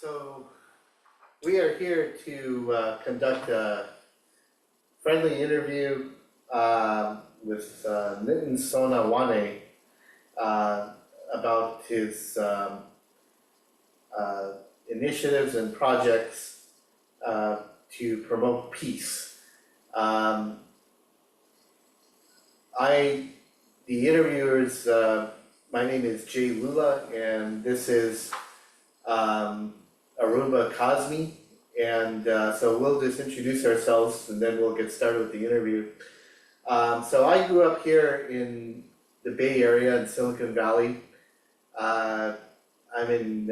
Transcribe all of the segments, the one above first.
So we are here to conduct a friendly interview with Nitin Sonawane about his initiatives and projects to promote peace. The interviewers, my name is Jay Lula, and this is Arooba Cosme, and so we'll just introduce ourselves and then we'll get started with the interview. So I grew up here in the Bay Area in Silicon Valley. I'm an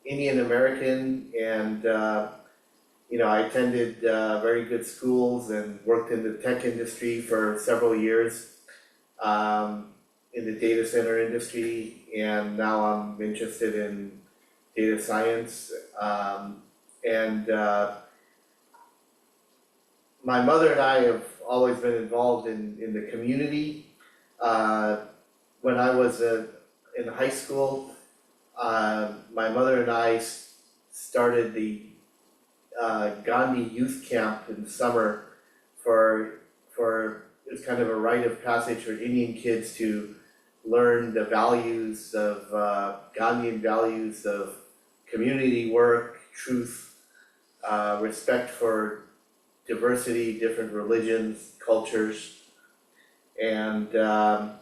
Indian American, and I attended very good schools and worked in the tech industry for several years, in the data center industry, and now I'm interested in data science. My mother and I have always been involved in the community. When I was in high school, my mother and I started the Gandhi youth camp in the summer for it's kind of a rite of passage for Indian kids to learn the values of Gandhian values of community work, truth, respect for diversity, different religions, cultures, and the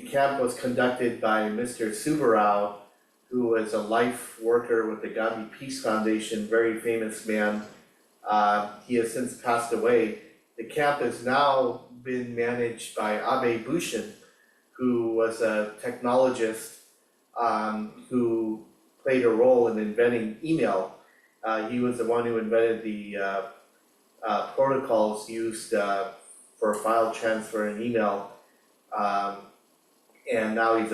camp was conducted by Mr. Subarao, who was a life worker with the Gandhi Peace Foundation, very famous man. He has since passed away. The camp has now been managed by Abe Bhushan, who was a technologist who played a role in inventing email. He was the one who invented the protocols used for file transfer and email. And now he's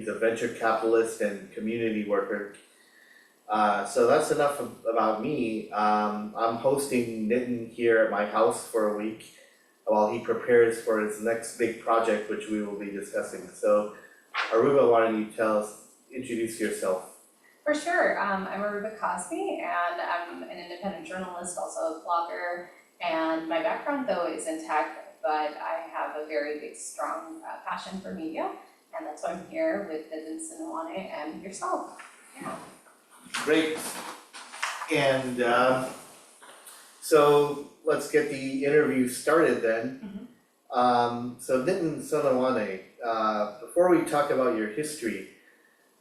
a venture capitalist and community worker. So that's enough about me. I'm hosting Nitin here at my house for a week while he prepares for his next big project, which we will be discussing. So Arooba, why don't you introduce yourself? For sure. I'm Arooba Cosme, and I'm an independent journalist, also a blogger. And my background, though, is in tech, but I have a very big, strong passion for media. And that's why I'm here with Nitin Sonawane and yourself. Yeah. Great. And so let's get the interview started then. So Nitin Sonawane, before we talk about your history,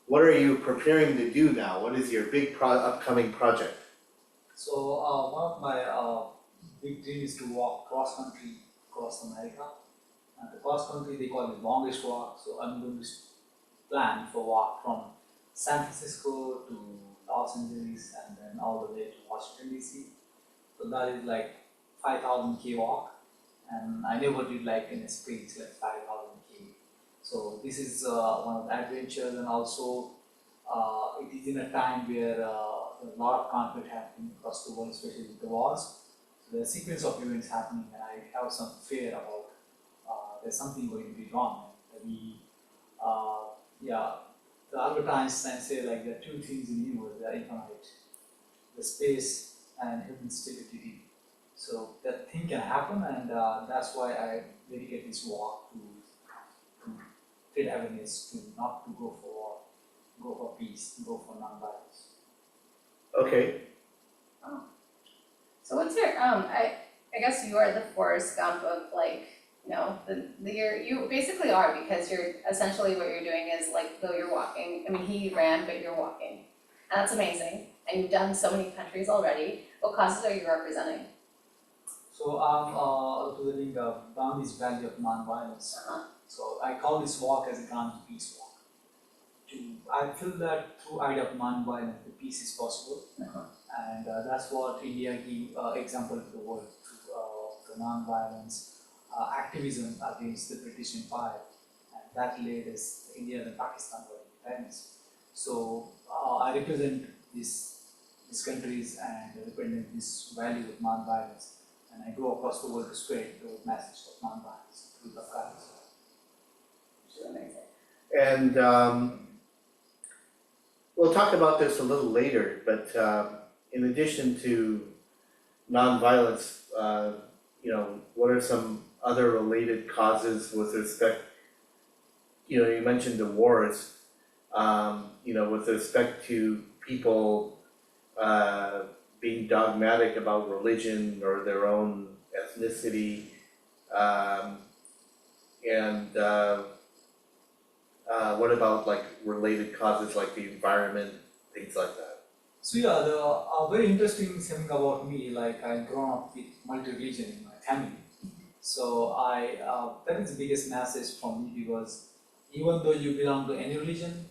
what are you preparing to do now? What is your big upcoming project? So one of my big dreams is to walk cross country across America. And the cross country they call it longest walk. So I'm going to plan for walk from San Francisco to Los Angeles and then all the way to Washington DC. So that is like 5,000 K walk, and I never did like in a sprint it's like 5,000 K. So this is one of the adventures, and also it is in a time where a lot of conflict happening across the world, especially with the wars. So there's a sequence of events happening, and I have some fear about there's something going to be wrong. The Albert Einstein say like there are two things in the universe that are infinite: the space and human stupidity. So that thing can happen, and that's why I dedicate this walk to create awareness, to not to go for war, go for peace, go for non-violence. Okay. Oh. So what's your I guess you are the Forrest Gump of you basically are, because you're essentially what you're doing is like, though you're walking, I mean he ran but you're walking. And that's amazing. And you've done so many countries already. What causes are you representing? So I'm representing Gandhi's value of non-violence. So I call this walk as a Gandhi peace walk. I feel that through idea of non-violence, the peace is possible. And that's what India gave example to the world through the non-violence activism against the British Empire, and that led us India and Pakistan for independence. So I represent these countries and represent this value of non-violence, and I go across the world to spread the message of non-violence through the violence. Which is amazing. And we'll talk about this a little later, but in addition to nonviolence, what are some other related causes with respect, you mentioned the wars, with respect to people being dogmatic about religion or their own ethnicity, and what about like related causes like the environment, things like that? So yeah, the very interesting thing about me, like I grown up with multi-religion in my family. So that is the biggest message from me, because even though you belong to any religion,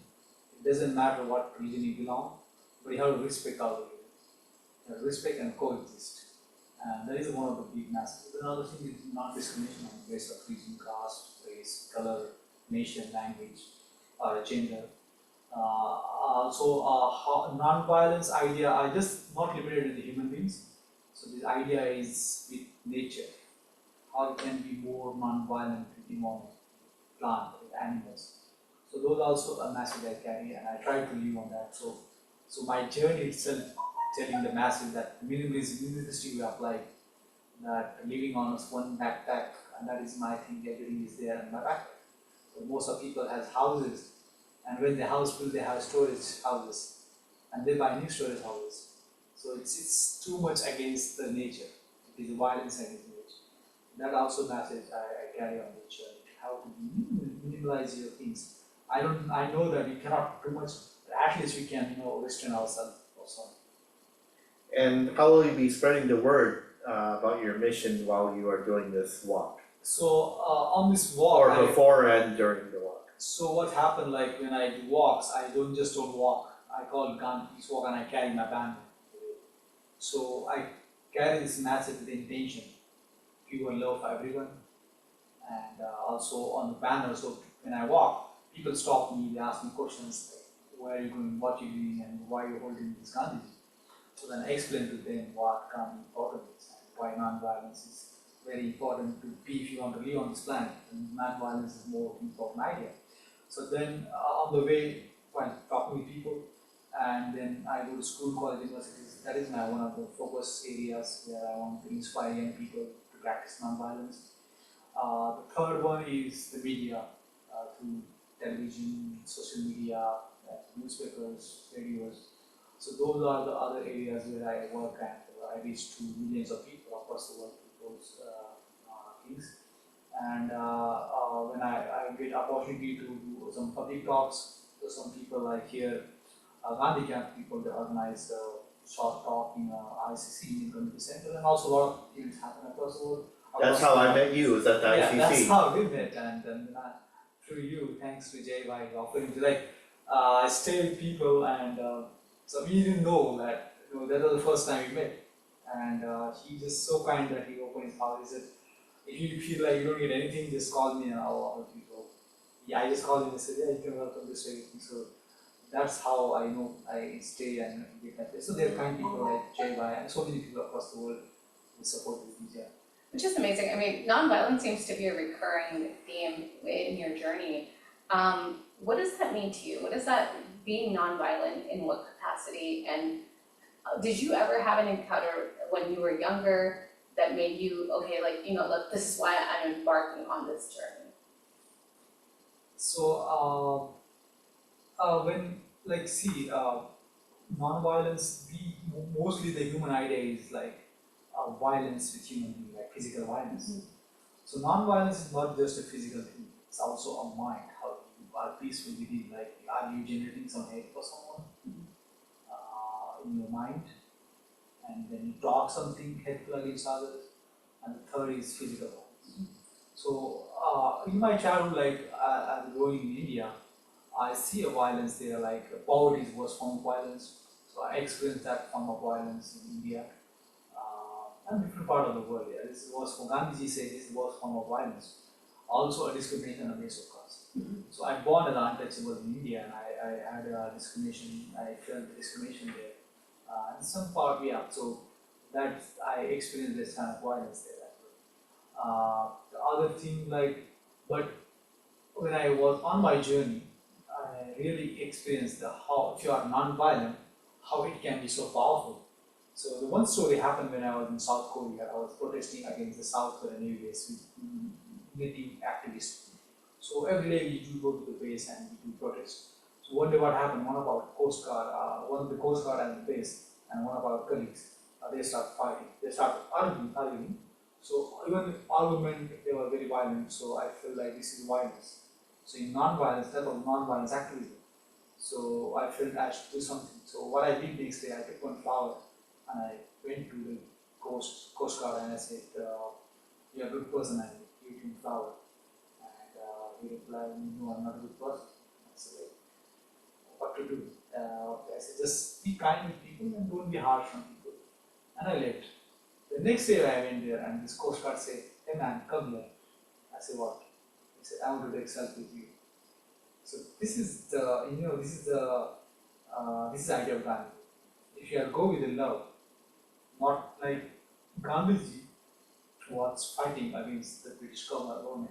it doesn't matter what religion you belong, but you have to respect all of it. You have to respect and coexist. And that is one of the big messages. Another thing is non-discrimination on the basis of religion, caste, race, color, nation, language, or gender. Non-violence idea are just not limited to the human beings. So this idea is with nature. How it can be more non-violent with environment, plant, with animals. So those are also a message I carry, and I try to live on that. So my journey itself telling the message that minimalistic way of life, that living on one backpack, and that is my thing, everything is there in my backpack. So most of people has houses, and when the house built, they have storage houses, and they buy new storage houses. So it's too much against the nature. It is violence against nature. That also message I carry on the journey. How to minimalize your things. I know that you cannot too much, but at least we can restrain ourselves also. And how will you be spreading the word about your mission while you are doing this walk? So on this walk, Or before and during the walk? So what happened, like when I do walks, I don't walk. I call Gump, peace walk, and I carry my banner. So I carry this message with intention, pure love for everyone. And also on the banner, so when I walk, people stop me, they ask me questions like, where are you going, what are you doing, and why are you holding this Gandhi? So then I explain to them what Gandhi important is, and why non-violence is very important to be if you want to live on this planet, and non-violence is more important idea. So then on the way, while talking with people, and then I go to school, college, universities. That is one of the focus areas where I want to inspire young people to practice non-violence. The third one is the media, through television, social media, newspapers, radios. So those are the other areas where I work, and I reach to millions of people across the world with those things. And when I get opportunity to do some public talks, so some people like here, Gandhi camp people, they organize short talk in ICC, Indian Community Center, and also a lot of events happen across the world. That's how I met you, was at the ICC. Yeah, that's how we met, and then through you, thanks to Jay, by offering to I stay with people, and so we didn't know that, that was the first time we met, and he just so kind that he opened his heart. He said, if you feel like you don't get anything, just call me and I'll help you go. Yeah, I just called him and said, yeah, you can welcome this way. So that's how I know I stay and get that place. So there are kind people like Jay Bhai and so many people across the world who support this media. Which is amazing. I mean, nonviolence seems to be a recurring theme in your journey. What does that mean to you? What is that, being nonviolent, in what capacity? And did you ever have an encounter when you were younger that made you, okay, look, this is why I'm embarking on this journey? So when non-violence, mostly the human idea is violence with human being, like physical violence. Mm-hmm. So non-violence is not just a physical thing, it's also a mind, how you are peaceful within, are you generating some hate for someone in your mind, and then you talk something hateful against others, and the third is physical violence. Mm-hmm. So in my childhood, as growing in India, I see a violence there, poverty is worst form of violence. So I experienced that form of violence in India and different part of the world. Yeah. This was for Gandhiji said this is the worst form of violence. Also a discrimination on the basis of caste. Mm-hmm. So I born as untouchable in India, and I had a discrimination. I felt discrimination there. And some part, yeah. So that I experienced this kind of violence there as well. The other thing, but when I was on my journey, really experienced how, if you are non-violent, how it can be so powerful. So the one story happened when I was in South Korea. I was protesting against the South Korean Navy base with native activists. So every day we do go to the base and we do protest. So one day what happened, one of our Coast Guard, one of the Coast Guard at the base and one of our colleagues, they start fighting. They start arguing. So even with argument, they were very violent. So I feel like this is violence. So in non-violence, that was non-violence activism. So I felt I should do something. So what I did next day, I took one flower and I went to the Coast Guard and I said, "You're a good person. I give you a flower." And he replied, "No, I'm not a good person." I said, "What to do?" I said, "Just be kind with people and don't be harsh on people." And I left. The next day I went there and this Coast Guard said, "Hey man, come here." I said, "What?" He said, "I want to take selfie with you." So this is the, this is the idea of Gandhi. If you go with the love, not like Gandhiji was fighting against the British government,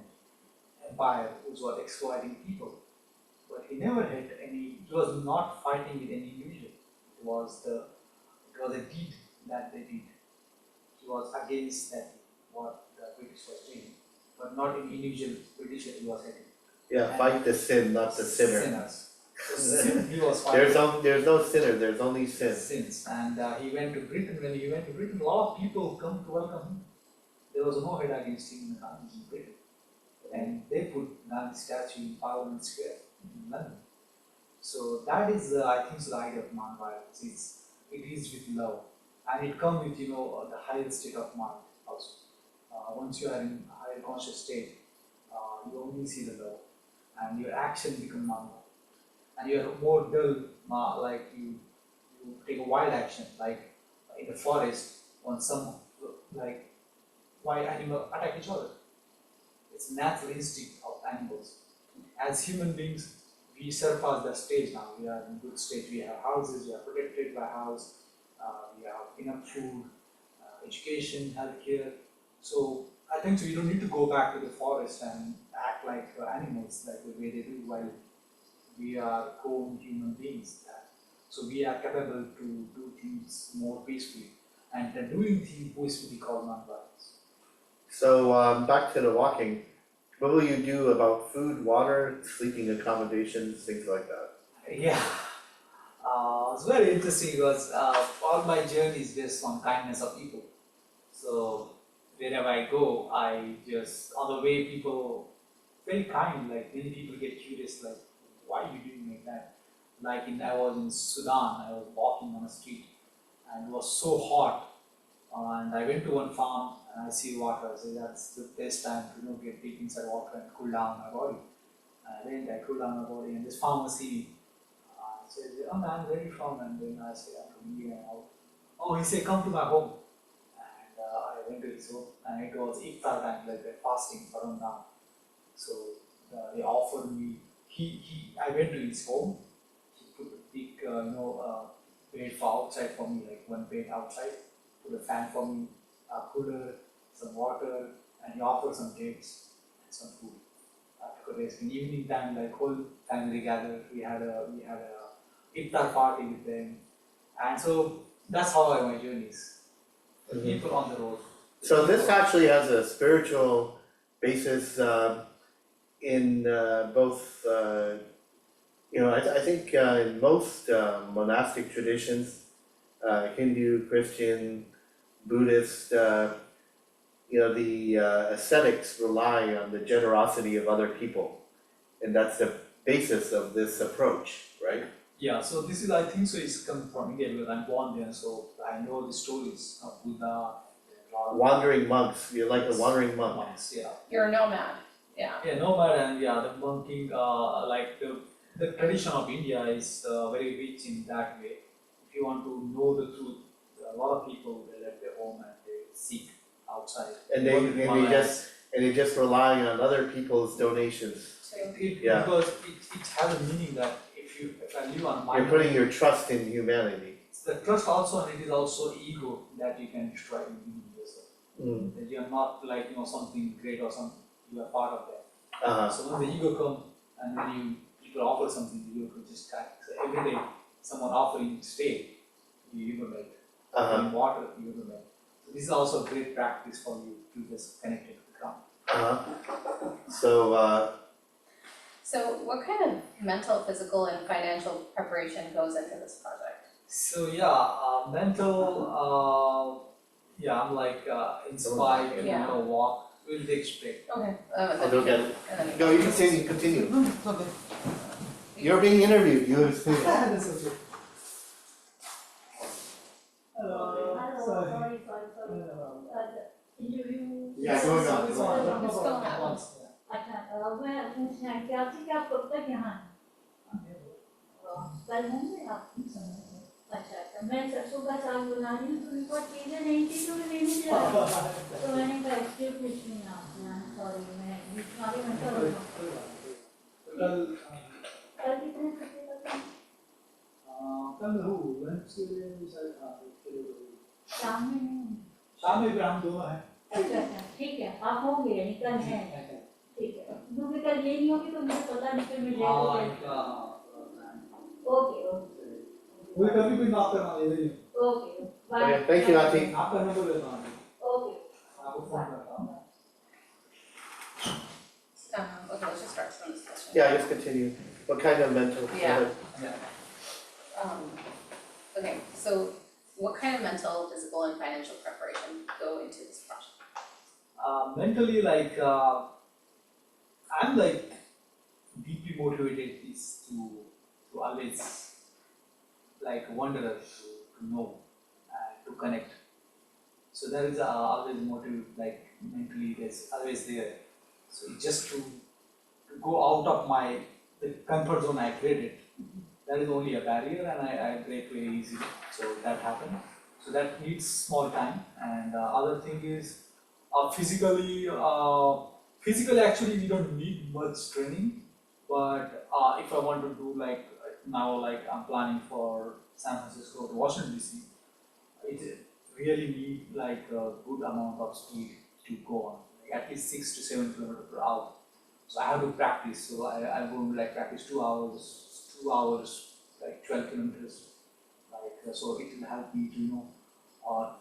empire, which was exploiting people. But he never had he was not fighting with any individual. It was a deed that they did. He was against that, what the British was doing, but not in individual British he was hating. Yeah, fight the sin, not the sinner. Sinners. So sin he was fighting. There's no sinner, there's only sin. Sins. And he went to Britain. When he went to Britain, a lot of people come to welcome him. There was no head against him in Britain. And they put Gandhi statue in Parliament Square in London. So that is, I think, the idea of non-violence. It is with love. And it comes with, the higher state of mind also. Once you are in a higher conscious state, you only see the love. And your action becomes non-violent. And you are more dull, like you take a wild action, like in the forest, when some wild animals attack each other. It's natural instinct of animals. As human beings, we surpass that stage now. We are in a good stage. We have houses, we are protected by house, we have enough food, education, healthcare. So I think so. You don't need to go back to the forest and act like animals, like the way they do while we are grown human beings. So we are capable to do things more peacefully, and doing things peacefully called non-violence. So back to the walking, what will you do about food, water, sleeping accommodations, things like that? Yeah, it's very interesting because all my journey is based on kindness of people. So wherever I go, I just, on the way, people very kind. Like many people get curious, like, why are you doing like that? Like I was in Sudan, I was walking on a street and it was so hot. And I went to one farm and I see water. I said, that's the best time to get deep inside water and cool down my body. And then I cool down my body and this farmer see me. I said, "Oh man, where are you from?" And then I said, "I'm from India." Oh, he said, "Come to my home." And I went to his home and it was iftar time, like they're fasting for Ramadan. So they offered me, I went to his home. He put a big, bed for outside for me, like one bed outside. Put a fan for me, a cooler, some water, and he offered some dates and some food. After in evening time, like whole family gathered, we had a iftar party with them, and so that's how my journey is. The people on the road. So this actually has a spiritual basis in both. I think in most monastic traditions, Hindu, Christian, Buddhist, the ascetics rely on the generosity of other people, and that's the basis of this approach, right? Yeah, so this is, I think so, is coming from India because I'm born there, so I know the stories of Buddha. Wandering monks, you're like a wandering monk. Monks, yeah. You're a nomad, yeah. Yeah, nomad and the monking, like the tradition of India is very rich in that way. If you want to know the truth, a lot of people they left their home and they seek outside. And they just rely on other people's donations. Because it has a meaning that if I live on my You're putting your trust in humanity. It's the trust also, and it is also ego that you can destroy in yourself. That you are not like something great or something, you are part of that. So when the ego comes and when you people offer something to you to just try. So every day, someone offering to stay, you give them like water, you give them like. So this is also a great practice for you to just connect it to the ground. So what kind of mental, physical, and financial preparation goes into this project? So yeah, mental, I'm like inspired to Yeah. walk. We'll take straight. Okay. I'll go get it. And then No, you continue. You're being interviewed, you have to. That's okay. Hello, sorry. Interview. Yeah, going on. It's still happening. अच्छा मैं पूछना है कि आपसे क्या कब तक यहाँ हैं? कल होंगे आप? अच्छा मैं सरसों का साग बना रही हूँ तो मेरे पास चीज़ें नहीं थी तो मैं लेने जा रही हूँ तो मैंने कहा एक्सक्यूज मी सॉरी मैं बीच में आगे मैं कल कितने बजे तक? कल हो लंच के लिए शाम में नहीं शाम में भी हम दोनों हैं। अच्छा ठीक है आप होंगे यानी कल हैं ठीक है क्योंकि कल ये नहीं होगी तो मुझे पता नहीं फिर मैं ओके कोई कभी भी नॉक करना ले लीजिए। Okay bye Thank you, Auntie. आपका नंबर लेता हूँ। ओके आपको फोन करता हूँ। Okay, let's just start from this question. Yeah, just continue. What kind of mental? Yeah. Okay, so what kind of mental, physical, and financial preparation go into this project? Mentally, like I'm like deeply motivated is to always like wonder to know and to connect. So that is always motive like mentally that's always there. So it's just to go out of the comfort zone I created. That is only a barrier and I break very easily. So that happened. So that needs small time. And other thing is physically actually we don't need much training. But if I want to do like now, like I'm planning for San Francisco to Washington DC, it really need like a good amount of speed to go on, like at least 6 to 7 kilometers per hour. So I have to practice. So I'm going to like practice 2 hours, like 12 kilometers. Like so it will help me to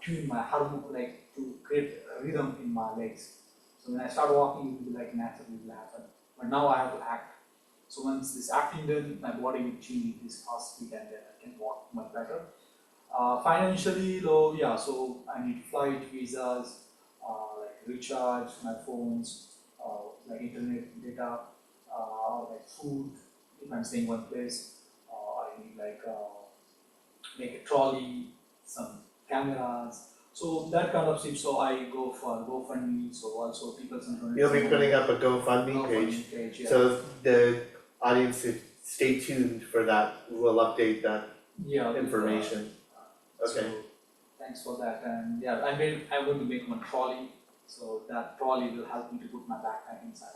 tune my heart, like to create a rhythm in my legs. So when I start walking, it will be like naturally will happen. But now I have to act. So once this acting done, my body will change this fast speed and then I can walk much better. Financially low, yeah. So I need flight visas, like recharge my phones, like internet data, like food. If I'm staying one place, I need like make a trolley, some cameras. So that kind of stuff. So I go for GoFundMe. So also people sometimes. You'll be putting up a GoFundMe page, yeah. so the audience should stay tuned for that, we'll update that information. Okay. So, thanks for that. And yeah, I'm going to make one trolley. So that trolley will help me to put my backpack inside.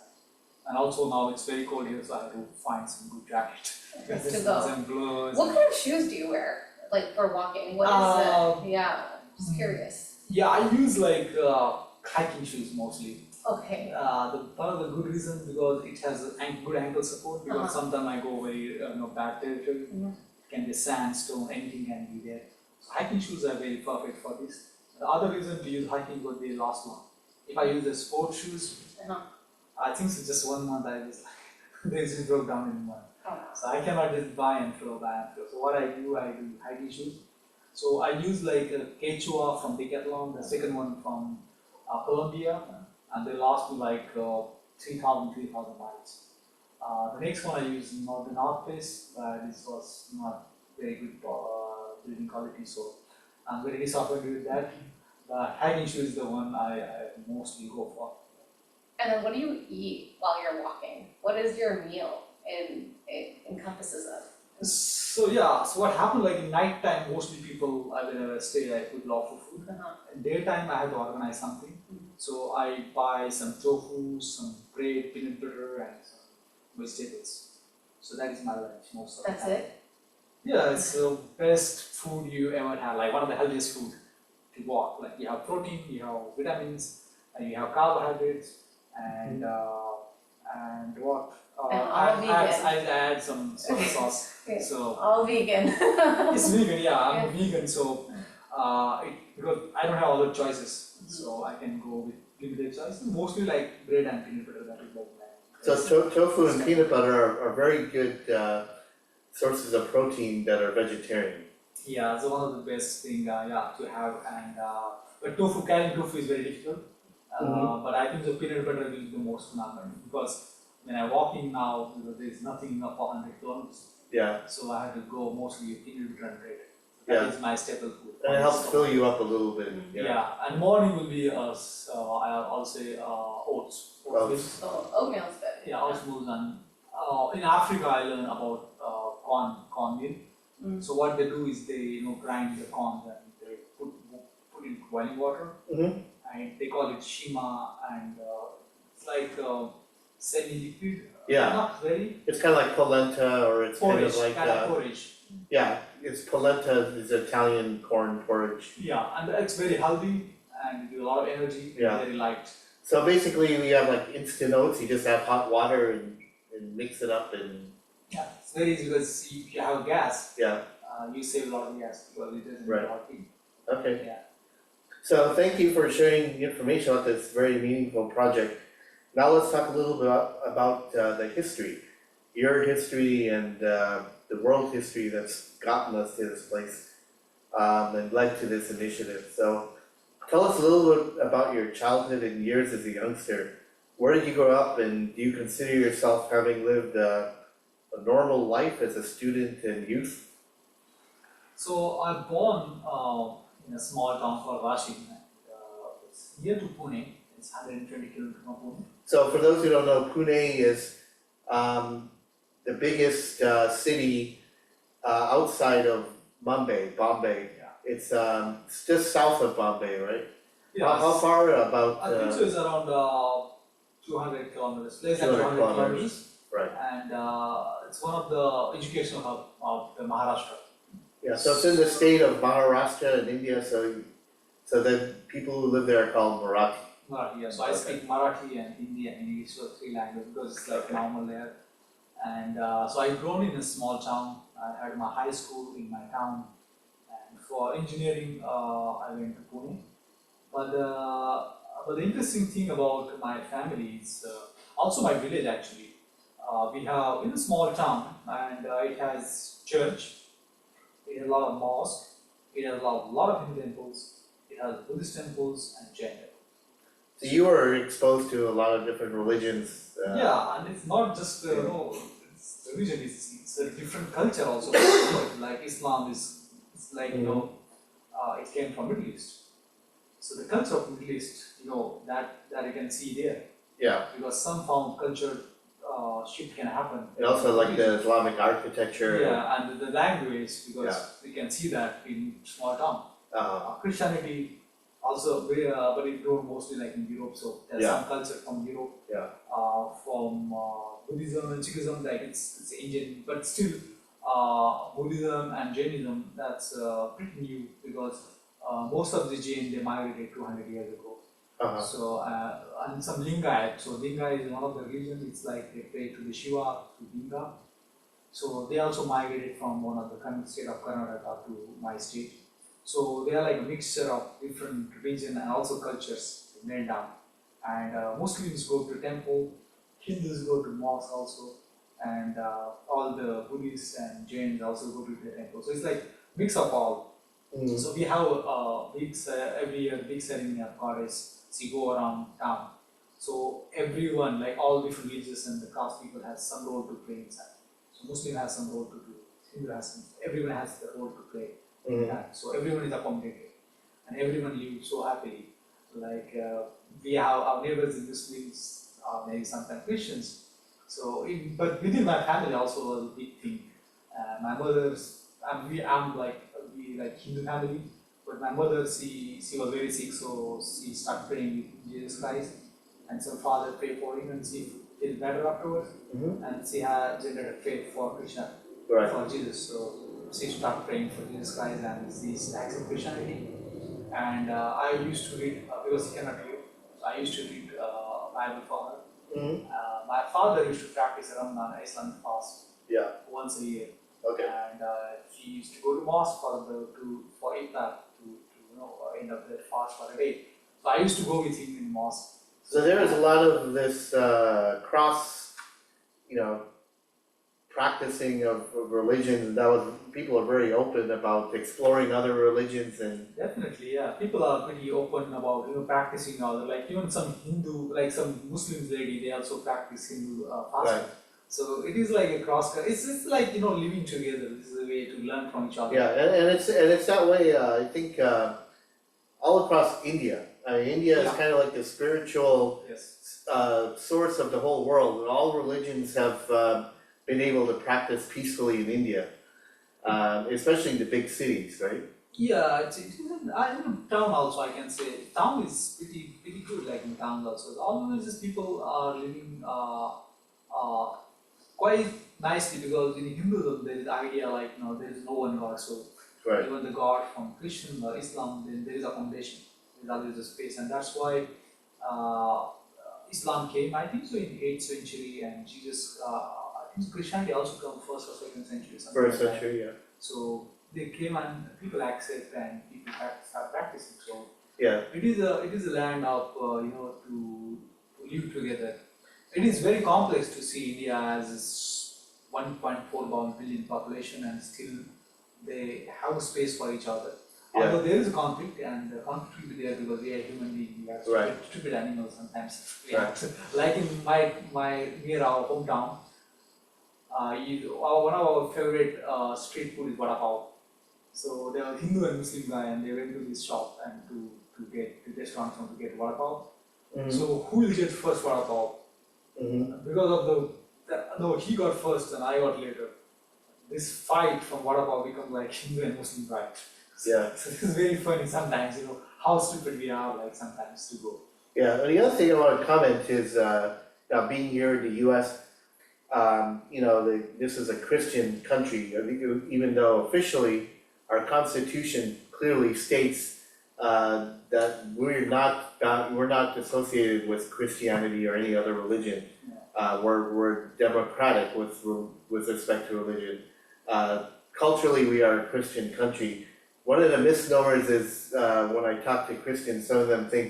And also now it's very cold here, so I have to find some good jacket. To go. Some gloves. What kind of shoes do you wear, like for walking? What is it? Yeah, just curious. Yeah, I use like hiking shoes mostly. Okay. One of the good reasons because it has a good ankle support because sometimes I go very bad territory. It can be sandstone, anything can be there. So hiking shoes are very perfect for this. The other reason to use hiking because they last long. If I use the sports shoes, I think it's just 1 month I just they just broke down in 1 month. So I cannot just buy and throw. So what I do hiking shoes. So I use like a Quechua from Decathlon, the second one from Colombia, and they last me like 3,000 miles. The next one I use the North Face, but this was not very good building quality, so I'm very disappointed with that. The hiking shoe is the one I mostly go for. And then what do you eat while you're walking? What is your meal it encompasses of? So yeah, so what happened like in night time, mostly people whenever I stay, I put lot of food. In daytime, I have to organize something. So I buy some tofu, some bread, peanut butter, and some vegetables. So that is my lunch most of the time. That's it? Yeah, it's the best food you ever had, like one of the healthiest food to walk. Like you have protein, you have vitamins, and you have carbohydrates, and and what, And all I vegan. add some soy sauce, Okay. so. All vegan. It's vegan, yeah, I'm vegan, so, because I don't have other choices, so I can go with limited choice, mostly like bread and peanut butter, that is like my. So tofu and peanut butter are very good sources of protein that are vegetarian. Yeah, so one of the best thing, yeah, to have, and, but carrying tofu is very difficult. But I think the peanut butter will be the most phenomenal, because when I'm walking now, there's nothing up 100 kilometers. Yeah, So I have to go mostly with peanut butter and bread. Yeah. That is my staple food. and it helps fill you up a little bit, Yeah, and morning will be, I'll say, oats. Oats. So oatmeal's good. Yeah, oats meals, and in Africa I learned about corn meal. So what they do is they grind the corn and they put in boiling water, and they call it shima, and it's like semi-liquid. Yeah. Not very. It's kind of like polenta, or it's Porridge, kind of like porridge. yeah, it's polenta is Italian corn porridge. Yeah, and it's very healthy and give a lot of energy. Yeah. Very light. So basically, we have like instant oats. You just have hot water and mix it up, and Yeah, it's very easy because if you have gas, yeah, you save a lot of gas because it doesn't Right. get hot heat. okay. Yeah. So thank you for sharing the information about this very meaningful project. Now let's talk a little bit about the history, your history, and the world history that's gotten us to this place and led to this initiative. So tell us a little bit about your childhood and years as a youngster. Where did you grow up, and do you consider yourself having lived a normal life as a student and youth? So I was born in a small town called Rashid. It's near to Pune. It's 120 kilometers from Pune. So for those who don't know, Pune is the biggest city outside of Bombay. Yeah. It's just south of Bombay, right? Yeah. How far about? I think so. It's around 200 kilometers. Less than 200 200 kilometers. Right. And it's one of the educational hub of the Maharashtra. Yeah, so it's in the state of Maharashtra in India. So the people who live there are called Marathi. Marathi, yeah. So I speak Marathi and Hindi and English, so 3 languages because it's like normal there. And so I grown in a small town. I had my high school in my town, and for engineering I went to Pune. But the interesting thing about my family is also my village actually. We have in a small town, and it has church. It has a lot of mosque. It has a lot of Hindu temples. It has Buddhist temples and Jain temples. So you were exposed to a lot of different religions. Yeah, and it's not just it's religion. It's a different culture also. Like Islam is like it came from Middle East. So the culture of Middle East, that you can see there. Yeah, Because some form of culture shift can happen. and also like the Islamic architecture. Yeah, and the language, because Yeah. we can see that in small town. Uh, Christianity also, but it grown mostly like in Europe, so there's Yeah. some culture from Europe. Yeah. From Buddhism and Sikhism, like it's Indian, but still Buddhism and Jainism, that's pretty new because most of the Jain, they migrated 200 years ago. So, and some Lingayat. So, Lingayat is one of the religions, it's like they pray to the Shiva, to Linga. So, they also migrated from one of the state of Karnataka to my state. So, they are like a mixture of different religion and also cultures made down. And Muslims go to temple, Hindus go to mosque also, and all the Buddhists and Jains also go to the temple. So, it's like mix of all. So we have every year big ceremony of goddess. We go around town. So everyone, like all different religions and the caste people, has some role to play inside. So Muslim has some role to do. Hindu has some. Everyone has the role to play in that. So everyone is accommodated, and everyone lives so happily. Like we have our neighbors in Muslims, maybe sometimes Christians. So, but within my family also was a big thing. My mother's, I'm like Hindu family, but my mother, she was very sick, so she started praying with Jesus Christ, and some father prayed for him, and she did better afterwards, and she had generated faith for Krishna, Right. for Jesus. So she started praying for Jesus Christ, and she accepted Christianity. And I used to read because she cannot read, so I used to read Bible for her. Mhm. My father used to practice Ramadan, Islamic fast. Yeah. Once a year. Okay. And he used to go to mosque for iftar to end up that fast for a day. So I used to go with him in mosque. So there is a lot of this cross, practicing of religions, and people are very open about exploring other religions and. Definitely, yeah. People are pretty open about practicing other, like even some Hindu, like some Muslim lady, they also practice Hindu fasting. Right. So it is like a cross. It's like living together. This is a way to learn from each other. Yeah, and it's that way. I think all across India. I mean, India is Yeah. kind of like the spiritual Yes. source of the whole world. All religions have been able to practice peacefully in India, especially in the big cities, right? Yeah, it is in town also. I can say town is pretty good. Like in towns also, all religious people are living quite nicely, because in Hinduism there is the idea like there is no one God. So Right. even the God from Christian or Islam, then there is a foundation. There is always a space, and that's why Islam came. I think so in 8th century, and Jesus. I think Christianity also came 1st or 2nd century. Something First like that. century, yeah. So they came and people accept and people start practicing. So Yeah. it is a land of to live together. It is very complex to see India as 1.4 billion population, and still they have space for each other. Yeah. Although there is a conflict, and the conflict will be there because we are human beings. We are Right. stupid animals sometimes. Right. Like in my near our hometown. One of our favorite street food is vada pav. So there was Hindu and Muslim guy, and they went to this shop and to get to restaurant to get vada pav. Mhm. So who will get first vada pav? Mhm. Because of no, he got first and I got later. This fight from vada pav becomes like Hindu and Muslim fight. Yeah. So this is very funny sometimes. How stupid we are like sometimes to go. Yeah. And the other thing I want to comment is now being here in the U.S. This is a Christian country. I think even though officially our Constitution clearly states that we're not associated with Christianity or any other religion. We're democratic with respect to religion. Culturally, we are a Christian country. One of the misnomers is when I talk to Christians, some of them think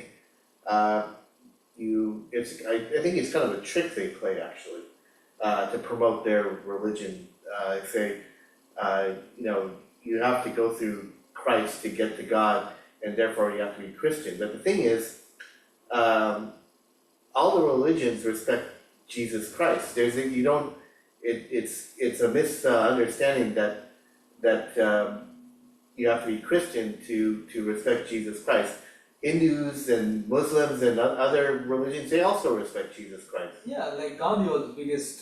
I think it's kind of a trick they play actually. To promote their religion, say, you have to go through Christ to get to God, and therefore you have to be Christian. But the thing is, all the religions respect Jesus Christ. It's a misunderstanding that you have to be Christian to respect Jesus Christ. Hindus and Muslims and other religions, they also respect Jesus Christ. Yeah, like Gandhi was the biggest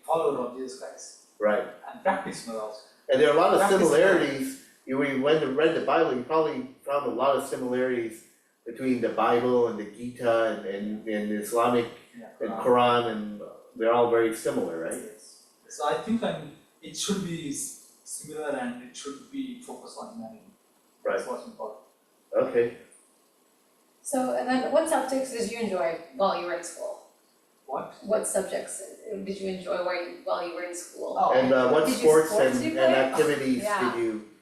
follower of Jesus Christ. Right. And practitioner also. And there are a lot of Practice similarities. When you read the Bible, you probably found a lot of similarities between the Bible and the Gita and the Islamic and Quran, and they're all very similar, right? Yes. So I think it should be similar, and it should be focused on humanity. Right. That's what's important. Okay. So, and then what subjects did you enjoy while you were in school? What? What subjects did you enjoy while you were in school? Oh. And what Did you sports sports you and play? activities Yeah.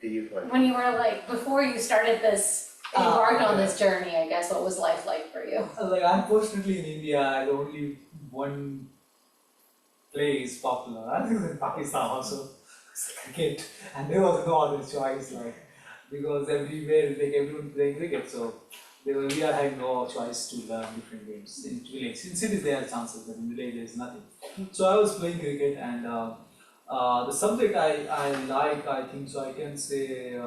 did you play? When you were before you started this, embarked on this journey, I guess, what was life like for you? Like unfortunately in India, the only one play is popular. I think in Pakistan also, it's cricket, and there was no other choice because everywhere everyone playing cricket, so we are having no choice to learn different games in village. In cities there are chances, but in village there is nothing. So I was playing cricket, and the subject I like, I think so I can say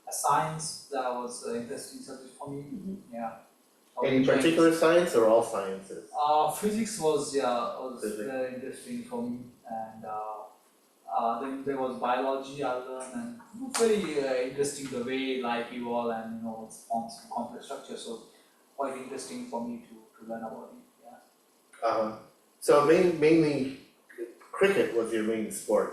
science. That was an interesting subject for me. Yeah. Any particular science or all sciences? Physics was Physics. very interesting for me, and then there was biology I learned, and it was very interesting the way life evolves, and it forms complex structure. So quite interesting for me to learn about it. Yeah. So mainly cricket was your main sport.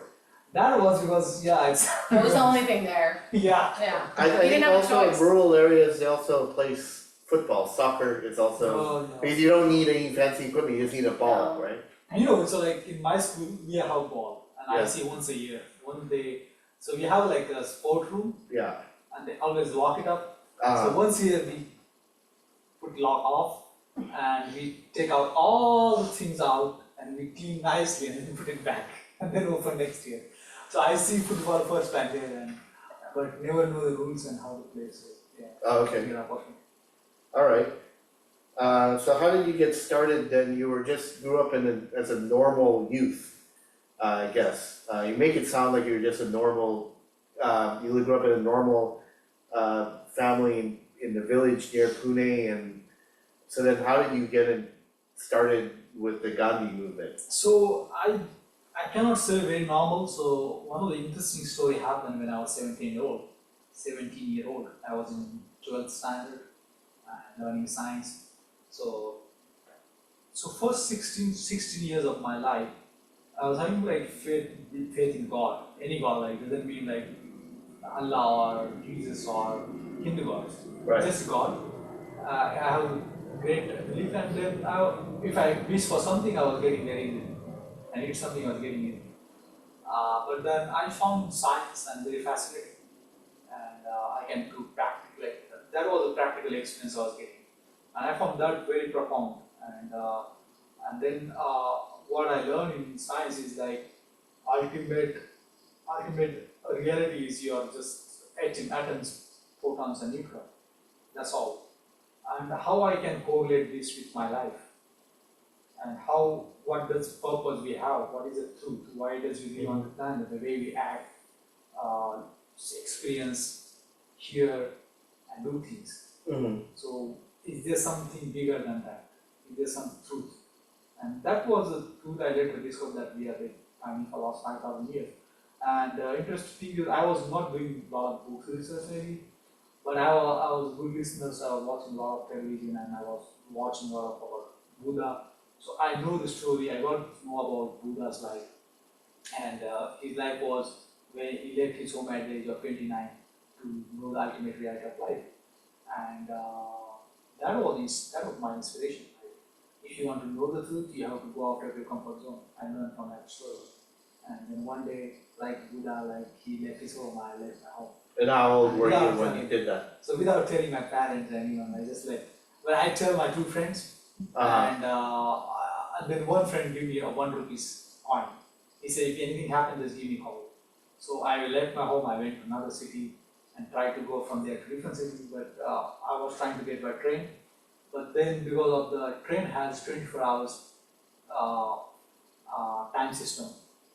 That was because it's It was the only thing there, yeah. yeah. I You didn't think have a also in choice. rural areas they also play football, soccer is also, No. because you don't need any fancy equipment, you just need a ball, No. right? You know, so like in my school, we have a ball, and I Yeah. see once a year, one day. So we have like a sport room, Yeah. and they always lock it up. So Uh, once a year we put lock off, and we take out all the things out, and we clean nicely, and then put it back, and then open next year. So I see football first time there, but never know the rules and how to play. So yeah, okay, you're perfect. alright. So how did you get started then? You were just grew up as a normal youth, I guess. You make it sound like you were just a normal, you grew up in a normal, family in the village near Pune, and so then how did you get started with the Gandhi movement? So I cannot say very normal. So one of the interesting story happened when I was 17-year-old. 17-year-old. I was in 12th standard learning science. So first 16 years of my life, I was having like faith in God. Any God, like doesn't mean like Allah or Jesus or Hindu gods. Right. Just God. I have great belief, and then if I wish for something, I was getting it. I need something, I was getting it. But then I found science and very fascinating, and I can do practical. Like, that was a practical experience I was getting, and I found that very profound. And then what I learned in science is like ultimate reality is you are just atoms, photons, and neutrons. That's all. And how I can correlate this with my life, and what does purpose we have, what is the truth, why does we live on the planet, the way we act, experience, hear, and do things. Mm-hmm. So is there something bigger than that? Is there some truth? And that was the truth I later discovered that we have been finding for the last 5,000 years. And interesting is I was not doing a lot of book research maybe, but I was good listener, so I was watching a lot of television, and I was watching a lot about Buddha. So I know the story, I got to know about Buddha's life. And his life was when he left his home at the age of 29 to know the ultimate reality of life. And that was my inspiration. If you want to know the truth, you have to go out of your comfort zone. I learned from that story. And then one day, like Buddha, like he left his home, I left my home. And how old were you Without when telling- you did that? So without telling my parents or anyone, I just left. But I tell my two friends, and then one friend gave me a 1 rupees coin. He said, if anything happens, just give me a call. So I left my home, I went to another city and tried to go from there to different cities, but I was trying to get by train. But then because of the train has 24 hours time system,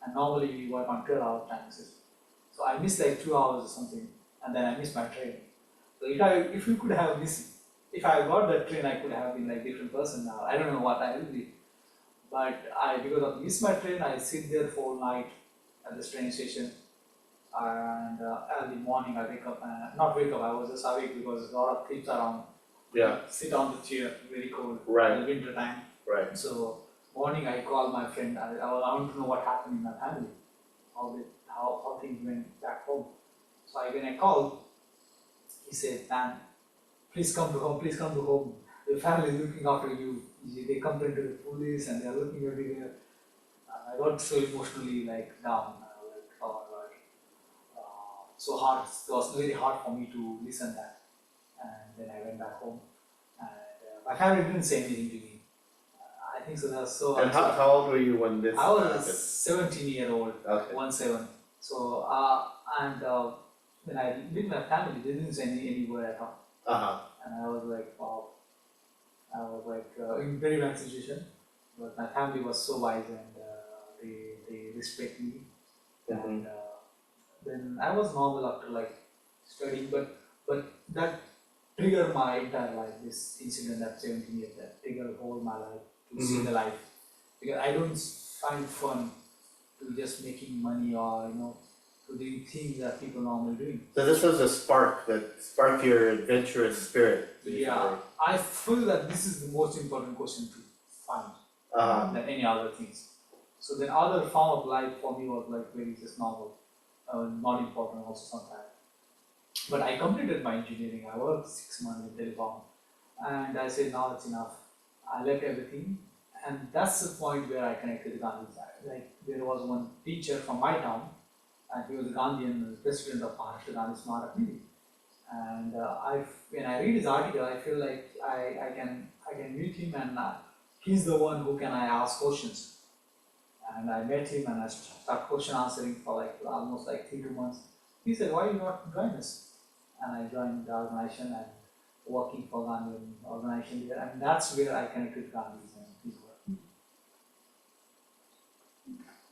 and normally we work on 12-hour time system. So I missed like 2 hours or something, and then I missed my train. So if you could have missed, if I got that train, I could have been like different person now. I don't know what I will be. But because of miss my train, I sit there for all night at this train station. And early morning I wake up, not wake up, I was just awake because a lot of thieves around. Yeah, Sit on the chair, very cold, right, in the winter time. right. So morning I call my friend, I want to know what happened in my family, how things went back home. So when I called, he said, man, please come to home, please come to home. The family is looking after you. They complain to the police and they are looking everywhere. I got so emotionally like down. I was like, oh my God. So hard, it was very hard for me to listen that. And then I went back home. And my family didn't say anything to me. I think so. That's so. And how old were you when this I was happened? 17-year-old, Okay. 17. So when I lived with my family, they didn't say any word at all. And I was like, wow. I was like in a very bad situation, but my family was so wise and they respect me. Mhm. And then I was normal after like studying, but that triggered my entire life. This incident at 17 years that triggered all my life to see the life, because I don't find fun to just making money or to doing things that people normally doing. So this was a spark that sparked your adventurous spirit. Yeah, I feel that this is the most important question to find than any other things. So the other form of life for me was like very just normal, not important also sometimes. But I completed my engineering. I worked 6 months in telecom, and I said, no, it's enough. I left everything, and that's the point where I connected with Gandhi. Like there was one teacher from my town, and he was a Gandhian, the president of Maharashtra Gandhi Smarak Committee. And when I read his article, I feel like I can meet him, and he's the one who can I ask questions. And I met him, and I started question answering for like almost like 3 2 months. He said, "Why you not join us?" And I joined the organization and working for Gandhian organization there, and that's where I connected with Gandhi and his work.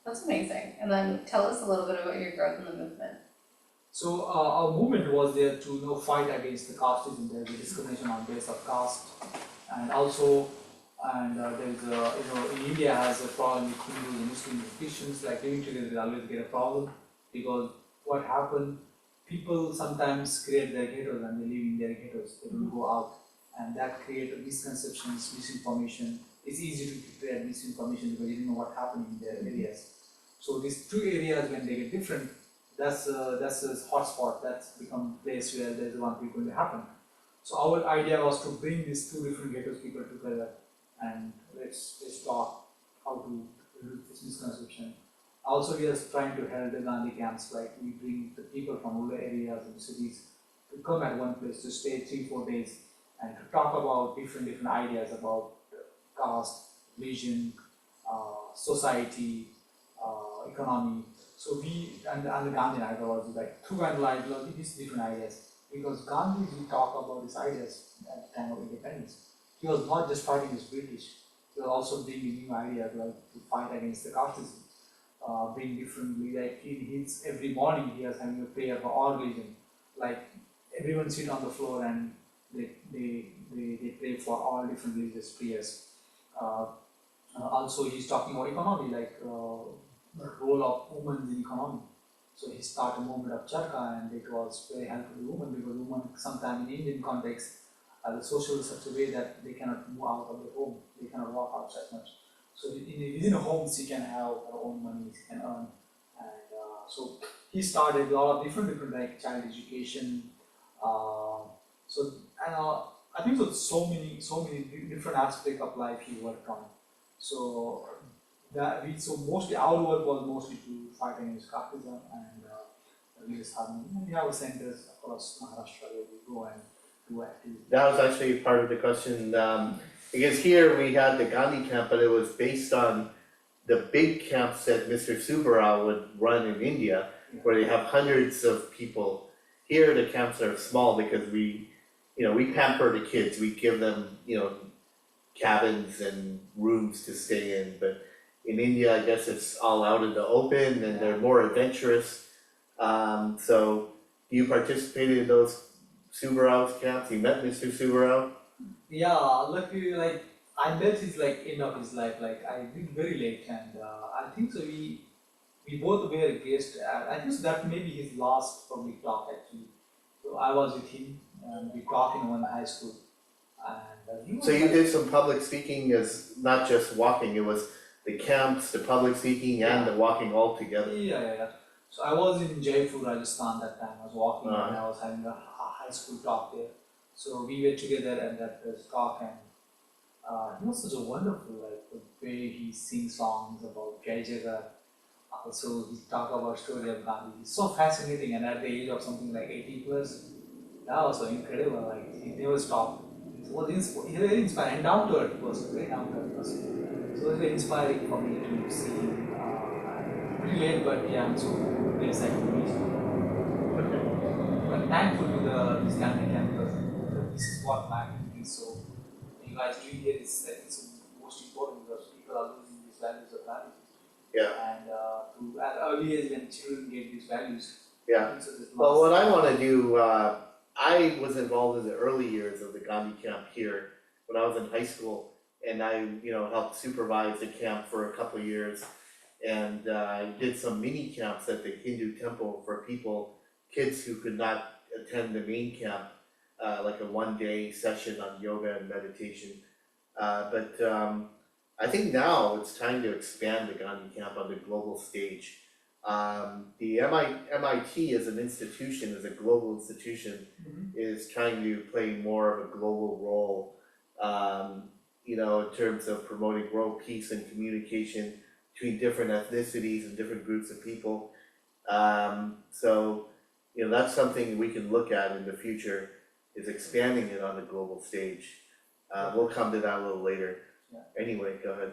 That's amazing. And then tell us a little bit about your growth in the movement. So our movement was there to fight against the casteism, the discrimination on base of caste, and also there's in India has a problem with Hindus and Muslims and Christians, like living together they always get a problem, because what happened, people sometimes create their ghettos and they live in their ghettos, they don't go out, and that creates misconceptions, misinformation. It's easy to create misinformation because you don't know what happened in their areas. So these two areas, when they get different, that's a hotspot, that's become a place where there's one thing going to happen. So our idea was to bring these two different ghettos people together, and let's talk how to reduce this misconception. Also, we are trying to help the Gandhi camps, like we bring the people from rural areas and cities to come at one place to stay 3-4 days and to talk about different ideas about caste, religion, society, economy. So we and the Gandhi ideology, like through Gandhi ideology, these different ideas. Because Gandhi, we talk about these ideas at the time of independence. He was not just fighting the British, he was also bringing new ideas like to fight against the casteism, bring differently, like every morning he was having a prayer for all religion, like everyone sit on the floor and they pray for all different religious prayers. Also he's talking about economy, like the role of women in economy. So he started a movement of Charka, and it was very helpful to women, because women sometimes in Indian context are the social in such a way that they cannot move out of the home, they cannot walk outside much. So within a home she can have her own money, she can earn. And so he started a lot of different like child education. I think so many different aspects of life he worked on. So mostly our work was mostly to fight against casteism and religious harmony. And we have centers across Maharashtra where we go and do activities. That was actually part of the question, because here we had the Gandhi camp, but it was based on the big camps that Mr. Subbarao would run in India, where they have hundreds of people. Here the camps are small because we pamper the kids, we give them, cabins and rooms to stay in, but in India, I guess it's all out in the open and they're more adventurous. So you participated in those Subbarao's camps? You met Mr. Subbarao? Yeah, luckily, like I met his end of his life. Like I did very late, and I think so. We both were guests. I think so that maybe his last public talk actually. So I was with him, and we talked in one high school. And he was So you did some public speaking, as not just walking, it was the camps, the public speaking and the walking all together. Yeah. So I was in Jaipur, Rajasthan that time. I was walking and I was having a high school talk there. So we were together at that talk, and he was such a wonderful, like the way he sings songs about Jai Jagat. Also he talked about story of Gandhi. It's so fascinating, and at the age of something like 80 plus, that was so incredible. Like he never stopped. It was he was very inspiring and down to earth person, very down to earth person. So it was very inspiring for me to see him. Pretty late, but yeah, I'm so very excited to meet him. I'm thankful to this Gandhi campus. This is what my activity is. So you guys doing here is I think so most important, because people are losing these values of Gandhi. Yeah. And at early age when children get these values. Yeah. So Well, what I want to do, I was involved in the early years of the Gandhi camp here when I was in high school, and I, helped supervise the camp for a couple of years, and I did some mini camps at the Hindu temple for kids who could not attend the main camp, like a 1-day session on yoga and meditation. But I think now it's time to expand the Gandhi camp on the global stage. The MIT as an institution, as a global institution, is trying to play more of a global role, in terms of promoting world peace and communication between different ethnicities and different groups of people. So, that's something we can look at in the future, is expanding it on the global stage. We'll come to that a little later. Yeah. Anyway, go ahead.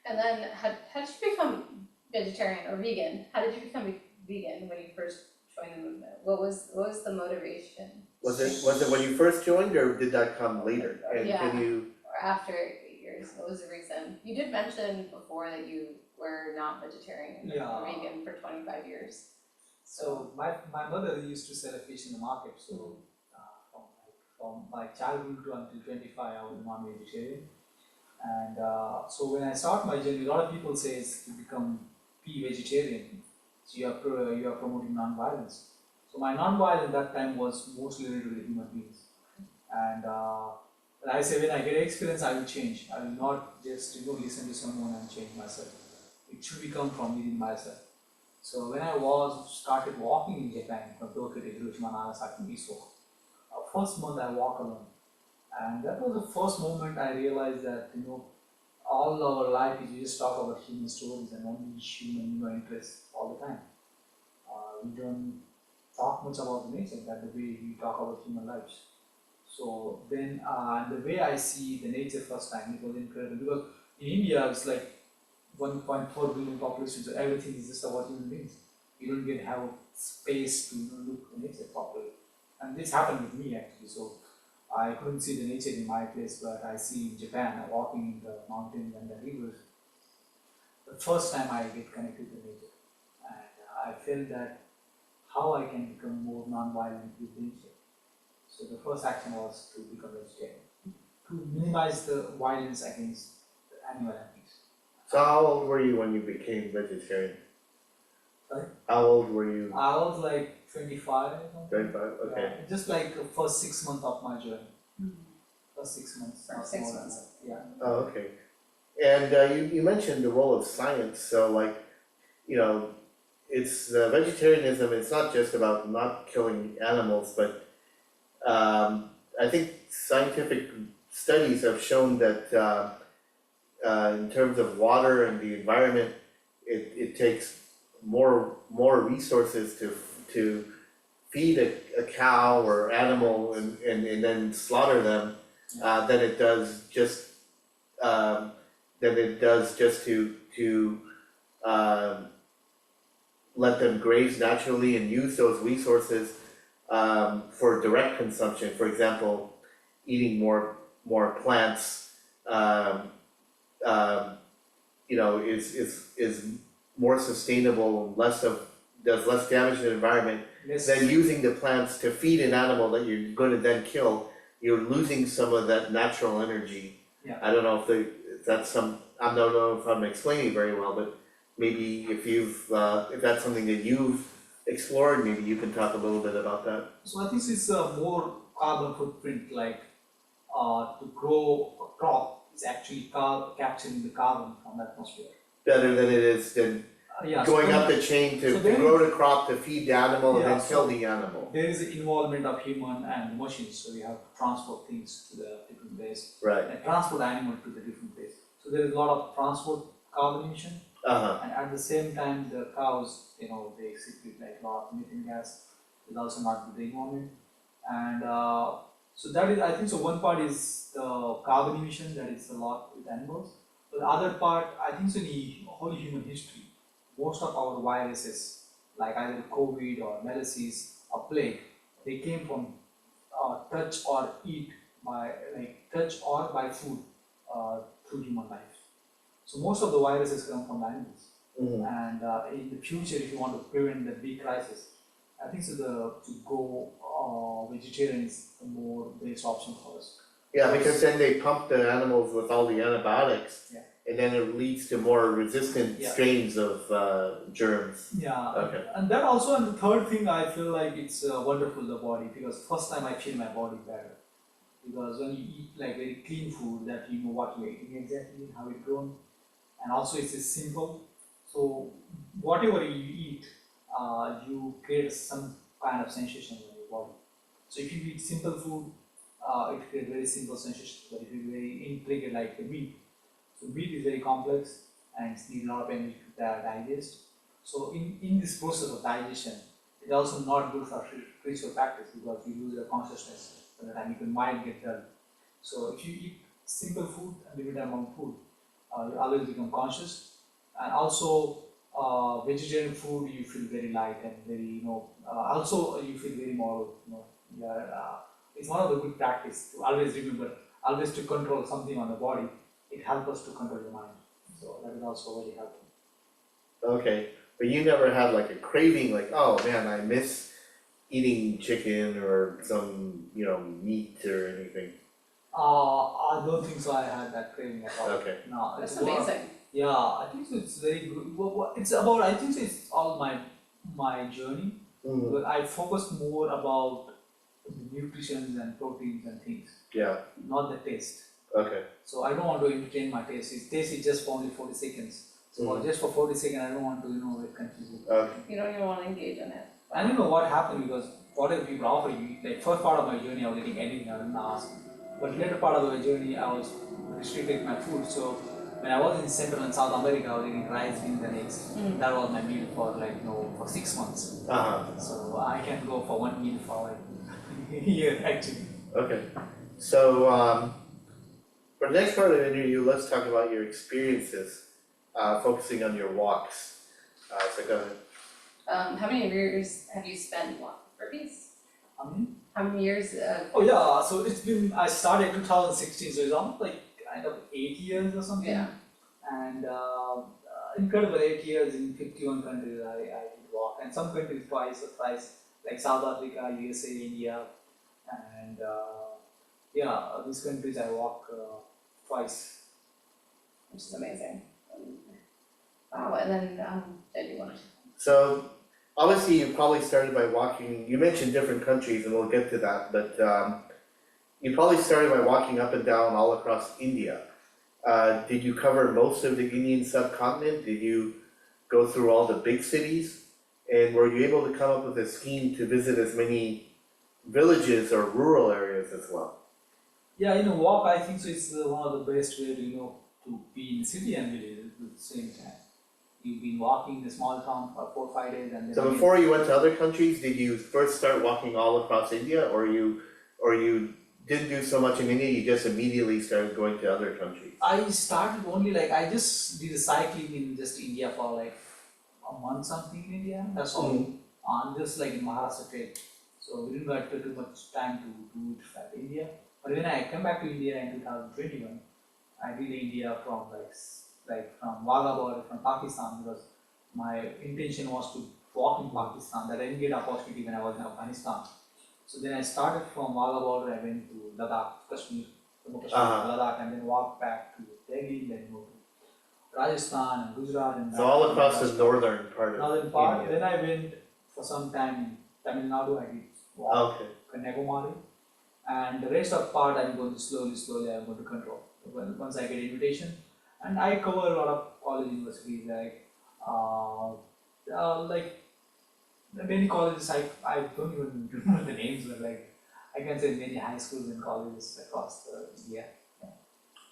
And then how did you become vegetarian or vegan? How did you become vegan when you first joined the movement? What was the motivation? Was it when you first joined, or did that come later? And Yeah. can you? Or after 8 years, what was the reason? You did mention before that you were not vegetarian or vegan for 25 years. So my mother used to sell a fish in the market, so from my childhood to until 25 I was a non-vegetarian. And so when I start my journey, a lot of people say to be vegetarian, so you are promoting non-violence. So my non-violence that time was mostly related to human beings. And I say when I get experience, I will change. I will not just listen to someone and change myself. It should become from within myself. So when I started walking in Japan, from Tokyo to Hiroshima, Nagasaki, Miso, first month I walk alone. And that was the first moment I realized that all our life is we just talk about human stories and only human interests all the time. We don't talk much about the nature, that the way we talk about human lives. So then the way I see the nature first time, it was incredible, because in India it's like 1.4 billion population, so everything is just about human beings. You don't have space to look at nature properly. And this happened with me actually. So I couldn't see the nature in my place, but I see in Japan, walking in the mountains and the rivers. The first time I get connected to nature, and I felt that how I can become more non-violent with nature. So the first action was to become vegetarian, to minimize the violence against the animal activities. So how old were you when you became vegetarian? Sorry? How old were you? I was like 25. 25, okay. Yeah, just like the first 6 months of my journey. First 6 months. For not 6 more than months. that. Yeah. Oh, okay. And you mentioned the role of science, so it's vegetarianism, it's not just about not killing animals, but I think scientific studies have shown that in terms of water and the environment, it takes more resources to feed a cow or animal and then slaughter them than it does just to let them graze naturally and use those resources for direct consumption. For example, eating more plants, is more sustainable, does less damage to the environment than using the plants to feed an animal that you're going to then kill. You're losing some of that natural energy. Yeah. I don't know I don't know if I'm explaining very well, but maybe if that's something that you've explored, maybe you can talk a little bit about that. So I think it's a more carbon footprint, like to grow a crop is actually capturing the carbon from the atmosphere. Better than it is than going up the chain to grow the crop, to feed the animal, and then kill the animal. There is the involvement of human and machines, so we have to transport things to the different place, Right. and transport animal to the different place. So there is a lot of transport carbon emission, and at the same time the cows, they secrete like a lot of methane gas. It's also not good for the environment, and so that is, I think, so one part is the carbon emission, that is a lot with animals. But the other part, I think, so in the whole human history, most of our viruses, like either COVID or measles or plague, they came from touch or by food through human life. So most of the viruses come from animals. And in the future, if you want to prevent the big crisis, I think so to go vegetarian is the more best option for us. Yeah, because then they pump the animals with all the antibiotics, Yeah. and then it leads to more resistant strains of germs. Yeah, Okay. and that also, and the third thing, I feel like it's wonderful, the body, because first time I feel my body better. Because when you eat like very clean food, that you know what you're eating exactly, how it's grown, and also it's simple. So whatever you eat, you create some kind of sensation in your body. So if you eat simple food, it creates very simple sensation. But if you very intricate like the meat, so meat is very complex and it needs a lot of energy to digest. So in this process of digestion, it's also not good for spiritual practice because you lose your consciousness by the time your mind gets dull. So if you eat simple food and limited amount of food, you always become conscious. And also vegetarian food, you feel very light and very, also you feel very moral. It's one of the good practice to always remember, always to control something on the body. It helps us to control the mind. So that is also very helpful. Okay, but you never had like a craving, like, oh man, I miss eating chicken or some, meat or anything? I don't think so. I had that craving at all. Okay. No, That's it's more- amazing. Yeah, I think so it's very good. It's about. I think so it's all my journey. Mhm. But I focus more about the nutrition and proteins and things, Yeah, not the taste. okay. So I don't want to entertain my taste. Taste is just for only 40 seconds. So just for 40 seconds, I don't want to get confused. Okay. You don't even want to engage in it. I don't know what happened because whatever people offer you, like first part of my journey, I was eating anything, I didn't ask. But later part of the journey, I was restricting my food. So when I was in Central and South America, I was eating rice, beans, and eggs. That was my meal for for 6 months. So I can go for one meal for like a year actually. Okay. So, for the next part of the interview, let's talk about your experiences, focusing on your walks. So go ahead. How many years have you spent walking for peace? I mean, How many years? oh yeah, so it's been, I started 2016, so it's almost like kind of 8 years or something. Yeah. And incredible 8 years in 51 countries I did walk, and some countries twice or thrice, like South Africa, USA, India, and these countries I walk twice. Which is amazing. Wow, and then did you want to? So, obviously, you probably started by walking, you mentioned different countries, and we'll get to that, but you probably started by walking up and down all across India. Did you cover most of the Indian subcontinent? Did you go through all the big cities? And were you able to come up with a scheme to visit as many villages or rural areas as well? Yeah, walk I think so it's one of the best way to to be in city and village at the same time. You've been walking in a small town for 4 or 5 days and then So before you went to other countries, did you first start walking all across India, or you didn't do so much in India, you just immediately started going to other countries? I started only I just did a cycling in just India for like a month something in India, that's all. And just like in Maharashtra trip. So we didn't get too much time to do it at India. But when I came back to India in 2021, I did India from from Wagah border from Pakistan because my intention was to walk in Pakistan, that I didn't get opportunity when I was in Afghanistan. So then I started from Wagah border, I went to Ladakh, Kashmir, Ladakh, and then walked back to Delhi, then go to Rajasthan and Gujarat and So all across the northern part of northern part. India. Then I went for some time in Tamil Nadu, I did walk Okay. Kanyakumari, and the rest of part I'm going to slowly I'm going to control. Once I get invitation, and I cover a lot of college universities like many colleges. I don't even remember the names, but I can say many high schools and colleges across India.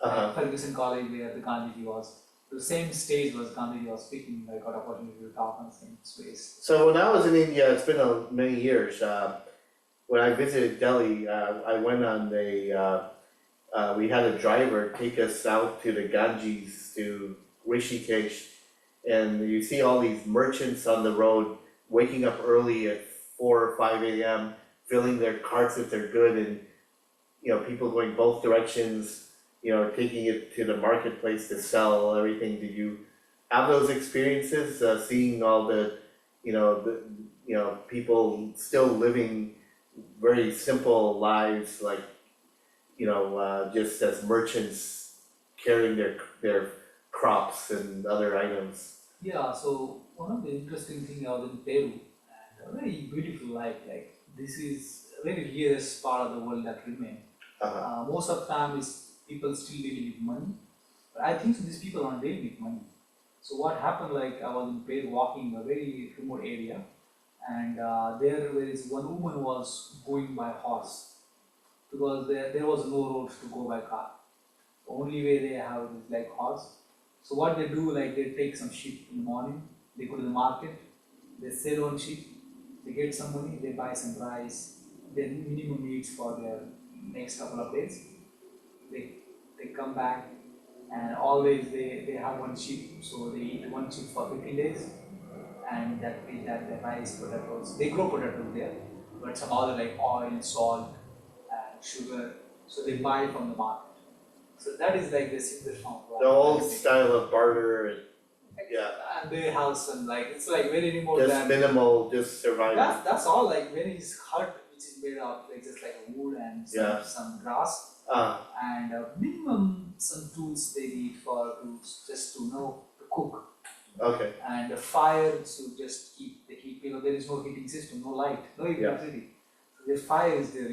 Like Ferguson College, where the Gandhiji was. The same stage was Gandhiji was speaking. I got opportunity to talk on the same space. So when I was in India, it's been many years. When I visited Delhi, I went on we had a driver take us out to the Ganges, to Rishikesh, and you see all these merchants on the road waking up early at 4 or 5 a.m., filling their carts if they're good, and people going both directions, taking it to the marketplace to sell everything. Did you have those experiences, seeing all the people still living very simple lives, like just as merchants carrying their crops and other items? Yeah, so one of the interesting things I was in Peru, and a very beautiful life. Like this is a very rarest part of the world that remain. Most of the time is people still living with money, but I think these people aren't living with money. So what happened, like I was in paid walking in a very remote area, and there is one woman was going by horse because there was no roads to go by car. The only way they have is like horse. So what they do, like they take some sheep in the morning, they go to the market, they sell one sheep, they get some money, they buy some rice, their minimum needs for their next couple of days. They come back and always they have one sheep, so they eat one sheep for 15 days, and that is that the rice, potatoes, they grow potatoes there, but some other like oil, salt, and sugar, so they buy from the market. So that is like the simplest form of The old style of barter and, yeah, and they have some like, it's like very remote just than, minimal, just survival. that's all, like very hut which is made of like just like a wood and Yeah. some grass, and minimum some tools they need for to just to know to cook, Okay, and a fire to just keep the heat, because there is no heating system, no light, no electricity. So the fire is their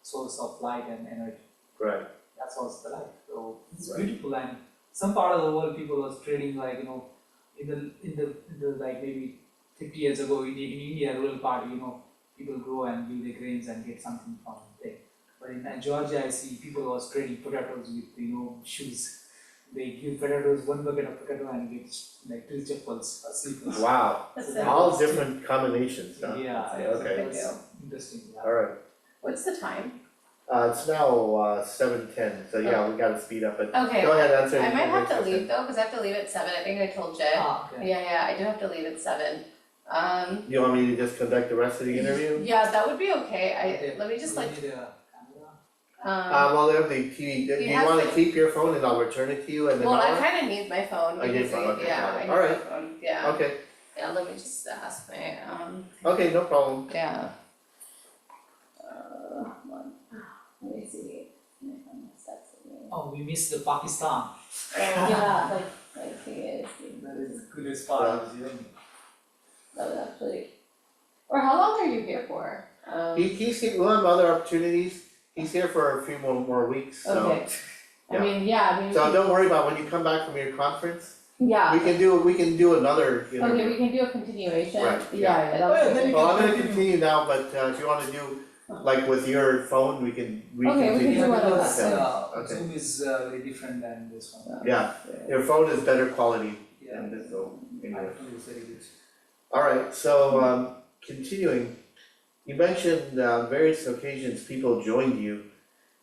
source of light and energy. right, That's also the life. So it's Right. beautiful, and some part of the world people was trading like in the like maybe 50 years ago in India rural part, people grow and give their grains and get something from there. But in Georgia I see people was trading potatoes with shoes. They give potatoes, one bucket of potato and get like 2 chappals or slippers. wow, That's So all different combinations, huh? Yeah, Okay. that's interesting. Yeah. Alright, What's the time? it's now 7:10, so yeah, we gotta speed up, but Okay, go ahead, answer. I might your have to question. leave though, because I have to leave at 7, I think I told Jay. Okay. Yeah, I do have to leave at 7. You want me to just conduct the rest of the interview? Yeah, that would be okay, Okay. let me just Do we like, need a camera? Well, there'll be TV, do He you has wanna to- keep your phone and I'll return it to you in an well, I hour? kinda need my phone, Oh, you need because phone, okay, yeah, got I it. need my Alright. phone, yeah. Okay, Yeah, let me just ask my, okay, no problem. yeah. Hold on. Let me see. My phone is set to me. Oh, we missed the Pakistan. Yeah, like he is. That is the goodest part of the journey. That was actually, or how long are you here for? He's here, we'll have other opportunities, he's here for a few more weeks, so. Okay. yeah. I mean, So don't worry about when you come back from your conference, yeah, we can do another interview. okay, we can do a continuation, Right, yeah, that Oh, yeah, was then good. you Well, I'm gonna continue now, but if you wanna do, like with your phone, we can Okay, we can continue. do one of Because, that. Okay. Zoom is very different than this one. Yeah, your phone is better quality Yeah. than this, so anyway. iPhone is very good. Alright, so continuing, you mentioned various occasions people joined you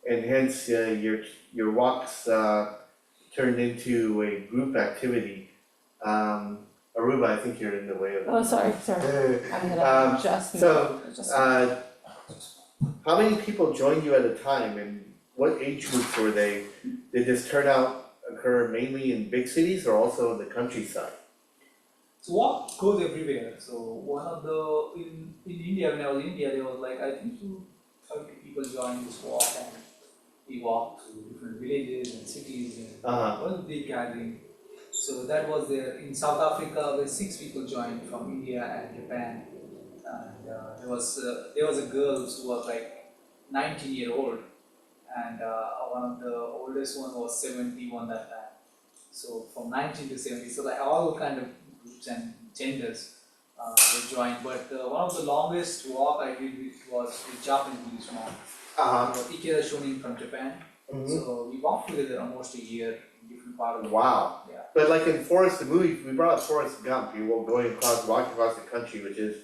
and hence your walks turned into a group activity. Aruba, I think you're in the way of. Oh, sorry, I'm gonna just. so, how many people joined you at a time and what age groups were they? Did this turnout occur mainly in big cities or also in the countryside? So walk goes everywhere. So one of the in India, when I was in India, there was like I think 30 people joined this walk, and we walked to different villages and cities, and it was a big gathering. So that was there. In South Africa, where 6 people joined from India and Japan, and there was a girl who was like 19-year-old, and one of the oldest one was 71 that time. So from 19 to 70, so like all kind of groups and genders were joined. But one of the longest walk I did was with Japanese Buddhist monk, Ikeda Shonin from Japan. So we walked together almost a year in different parts of the world. Wow. Yeah. But like in Forrest, the movie, we brought up Forrest Gump, you were walking across the country, which is,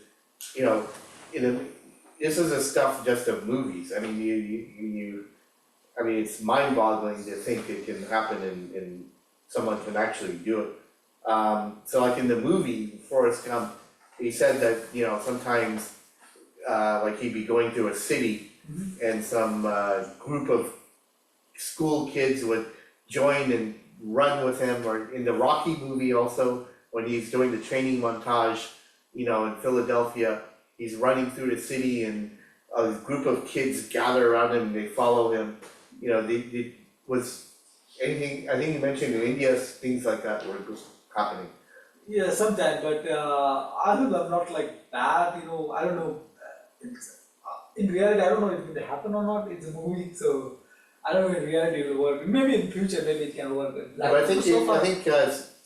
this is the stuff just of movies. I mean, I mean, it's mind-boggling to think it can happen and someone can actually do it. So like in the movie, Forrest Gump, he said that, sometimes, like he'd be going through a city and some group of school kids would join and run with him, or in the Rocky movie also, when he's doing the training montage, in Philadelphia, he's running through the city and a group of kids gather around him and they follow him. Was anything, I think you mentioned in India, things like that were happening. Yeah, sometimes, but I don't know, I'm not like that, I don't know. In reality, I don't know if it will happen or not. It's a movie, so I don't know if in reality it will work. Maybe in future, maybe it can work. But I think,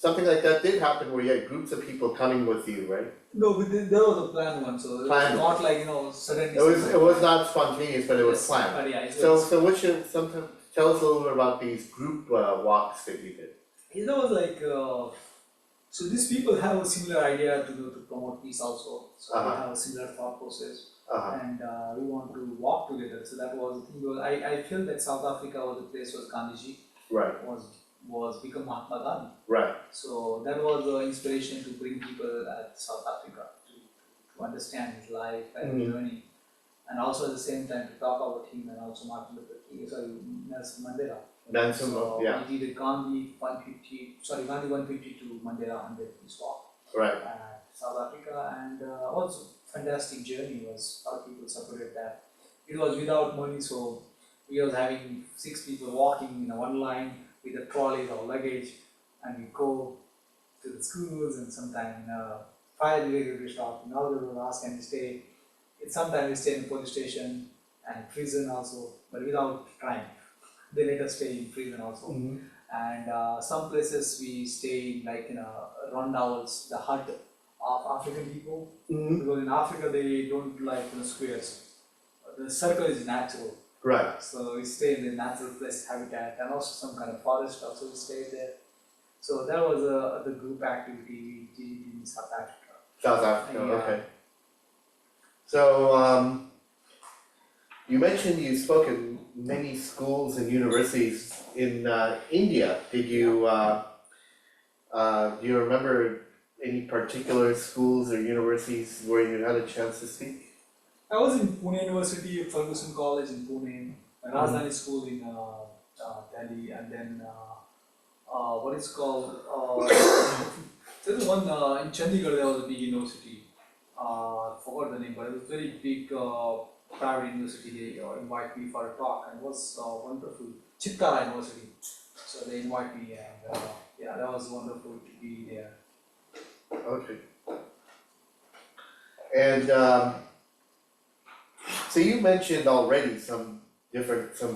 something like that did happen where you had groups of people coming with you, right? No, but there was a planned one, so it was Planned. not like, suddenly. It was not spontaneous, but it was Yes, planned. but yeah, it So was, what should sometimes tell us a little bit about these group walks that you did. it was like, so these people have a similar idea to promote peace also, so they Uh-huh. have a similar thought process. Uh-huh. And we want to walk together. So that was the thing. I feel that South Africa was the place where Gandhiji Right, was become Mahatma Gandhi. right. So that was the inspiration to bring people at South Africa to understand his life and Mhm. journey, and also at the same time to talk about him and also Martin Luther King, Nelson Mandela. Nansen, So yeah, we did a Gandhi 150 to Mandela 100 peace walk right. at South Africa, and also fantastic journey. Was a lot of people supported that. It was without money, so we was having 6 people walking in a one line with the trolleys or luggage, and we go to the schools, and sometimes fire brigade will stop. Now they will ask, can we stay? Sometimes we stay in police station and prison also, but without crime. They let us stay in prison also. Mhm. And some places we stay in, like rondowels, the hut of African people, Mhm. because in Africa they don't like squares. The circle is natural, Right. so we stay in the natural place habitat, and also some kind of forest also we stay there. So that was the group activity we did in South Africa. South Africa, Yeah. okay. So, you mentioned you spoke in many schools and universities in India. Did you, do you remember any particular schools or universities where you had a chance to speak? I was in Pune University, Ferguson College in Pune, Rajdhani School in Delhi, and then what is called, there's one in Chandigarh. There was a big university. Forgot the name, but it was very big private university. They invite me for a talk, and it was wonderful. Chittara University. So they invite me, and yeah, that was wonderful to be there. Okay. And, so you mentioned already some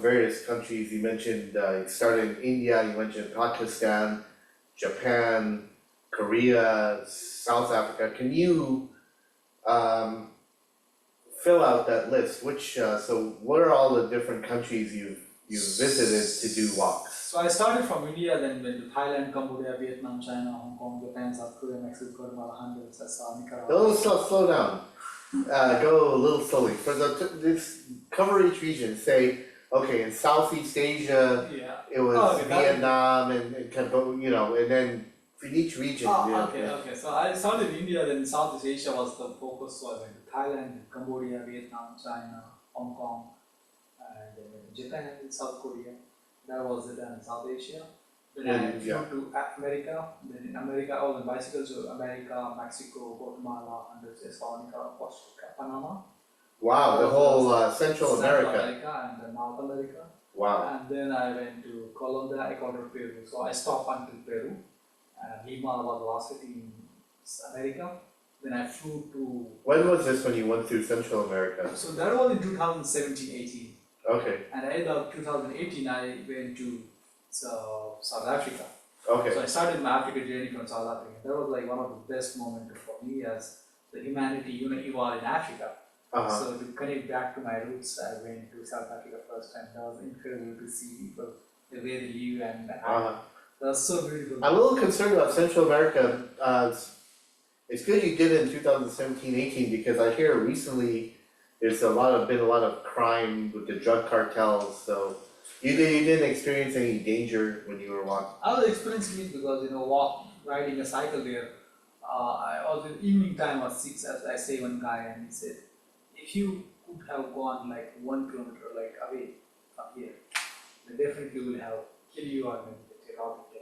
various countries. You mentioned, you started in India, you mentioned Pakistan, Japan, Korea, South Africa. Can you, fill out that list? So what are all the different countries you've visited to do walks? So I started from India, then went to Thailand, Cambodia, Vietnam, China, Hong Kong, Japan, South Korea, Mexico, Guatemala, Honduras, Nicaragua. No, slow down. Go a little slowly. For this cover each region. Say, okay, in Southeast Asia, Yeah. it was Okay, Vietnam and Cambodia, and then for each region. Okay. So I started in India, then Southeast Asia was the focus. So I went to Thailand, Cambodia, Vietnam, China, Hong Kong, and then went to Japan and South Korea. That was it in South Asia. Then I flew to America. Then in America, I was on bicycles to America, Mexico, Guatemala, Honduras, Nicaragua, Costa Rica, Panama. Wow, the whole Central America. And then North America. Wow. And then I went to Colombia, Ecuador, Peru. So I stopped until Peru. Lima was the last city in America. Then I flew to. When was this when you went through Central America? So that was in 2017-18. Okay, And at the end of 2018, I went to South Africa. okay. So I started my Africa journey from South Africa. That was like one of the best moments for me as the humanity evolved in Africa. Uh-huh. So to connect back to my roots, I went to South Africa first, and that was incredible to see people, the way they live, and Uh-huh. that was so beautiful. I'm a little concerned about Central America. It's good you did it in 2017-18 because I hear recently there's been a lot of crime with the drug cartels. So you didn't experience any danger when you were walking. I was experiencing it because riding a cycle there. I was in evening time was 6, as I say one guy, and he said, if you could have gone like 1 kilometer like away from here, they definitely will have kill you or maybe rob you.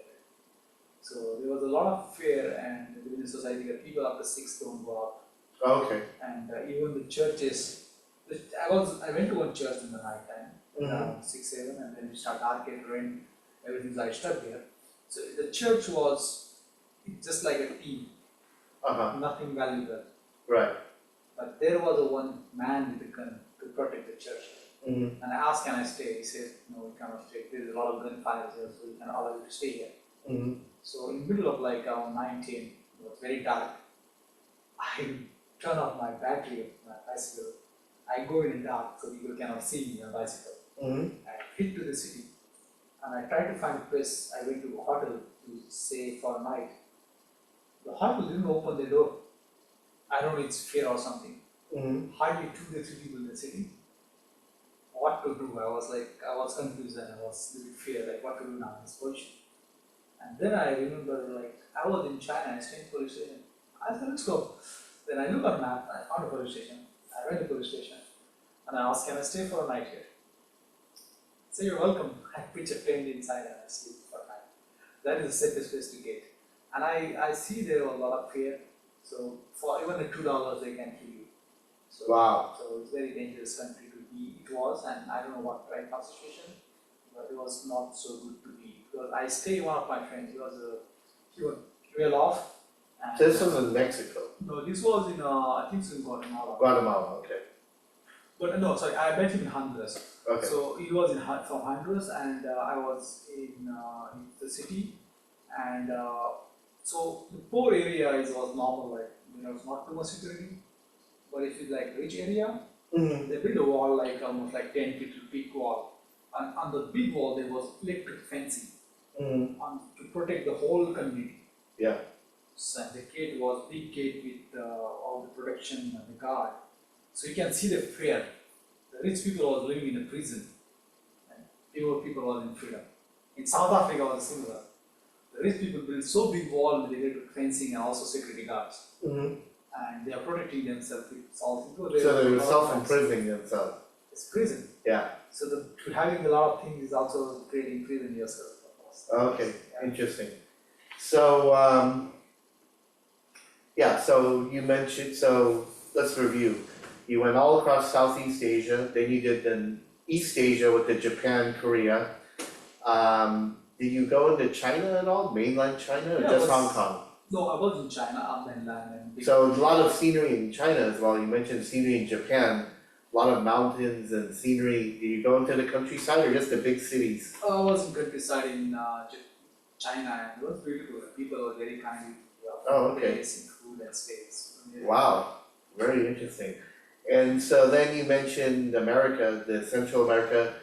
So there was a lot of fear and within the society that people after 6 don't go out. Okay. And even the churches. I went to one church in the night time, around 6, 7, and then we start arcade rain, everything's like stuck there. So the church was just like a team, Uh-huh. nothing valuable. Right. But there was a one man with a gun to protect the church. Mm-hmm. And I asked, can I stay? He said, no, we cannot stay. There is a lot of gunfire here, so we can allow you to stay here. Mhm. So in the middle of like around 19, it was very dark. I turn off my battery of my bicycle. I go in the dark so people cannot see me on bicycle. Mhm. I hit to the city and I tried to find a place. I went to a hotel to stay for a night. The hotel didn't open the door. I don't know, it's fear or something. Mhm. Hardly 2 or 3 people in the city. What to do? I was confused and I was a little fear, like what to do now in this position. And then I remember, like, I was in China, I stayed in police station. I said, let's go. Then I looked on map, I found a police station. I went to police station and I asked, can I stay for a night here? So you're welcome. I pitch a tent inside and I sleep for a night. That is the safest place to get. And I see there a lot of fear. So for even the $2 they can kill you. So, Wow. So it's a very dangerous country to be. It was, and I don't know what right now situation, but it was not so good to be. Because I stayed with one of my friends. He was well off. And, This was in Mexico, no, this was in I think it's in Guatemala. Guatemala, okay, But no, sorry, I met him in Honduras. okay. So he was from Honduras, and I was in the city, and so the poor area was normal, like there was not too much security. But if it's like rich area, Mhm. they built a wall like almost like 10 feet big wall, and on the big wall there was electric fencing Mhm. to protect the whole community. Yeah. So the gate was big gate with all the protection and the guard. So you can see the fear. The rich people was living in a prison, and poor people was in freedom. In South Africa was similar. The rich people built so big wall with electric fencing and also security guards, Mhm. and they are protecting themselves with all people. So they were self-imprisoning themselves, It's prison. yeah, So having a lot of things is also creating prison yourself, of course. okay, Yeah. interesting. So, yeah, so you mentioned, so let's review. You went all across Southeast Asia, then you did then East Asia with the Japan, Korea. Did you go into China at all, mainland China, or Yeah, just I Hong was- Kong? No, I was in China, mainland, and So a lot of scenery in China as well, you mentioned scenery in Japan, a lot of mountains and scenery. Did you go into the countryside or just the big cities? I was in countryside in China, and it was beautiful. People were very kind. Oh, okay. Place and food and stays. Wow, very interesting. And so then you mentioned America, the Central America.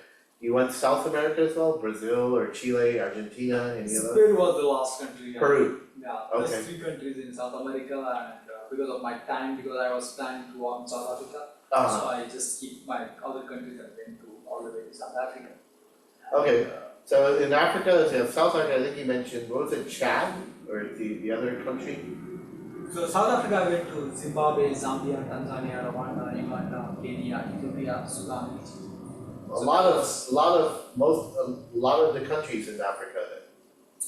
You went South America as well, Brazil or Chile, Argentina, any of those? Peru was the last country. Peru, Yeah, Okay. there's 3 countries in South America, and because of my time, because I was planning to work in South Africa, so I just keep my other countries and went to all the way to South Africa. Okay. And, So in Africa, so South Africa, I think you mentioned, what was it, Chad, or the other country? so South Africa, I went to Zimbabwe, Zambia, Tanzania, Rwanda, Uganda, Kenya, Ethiopia, Sudan, Egypt. A lot of the countries in Africa then.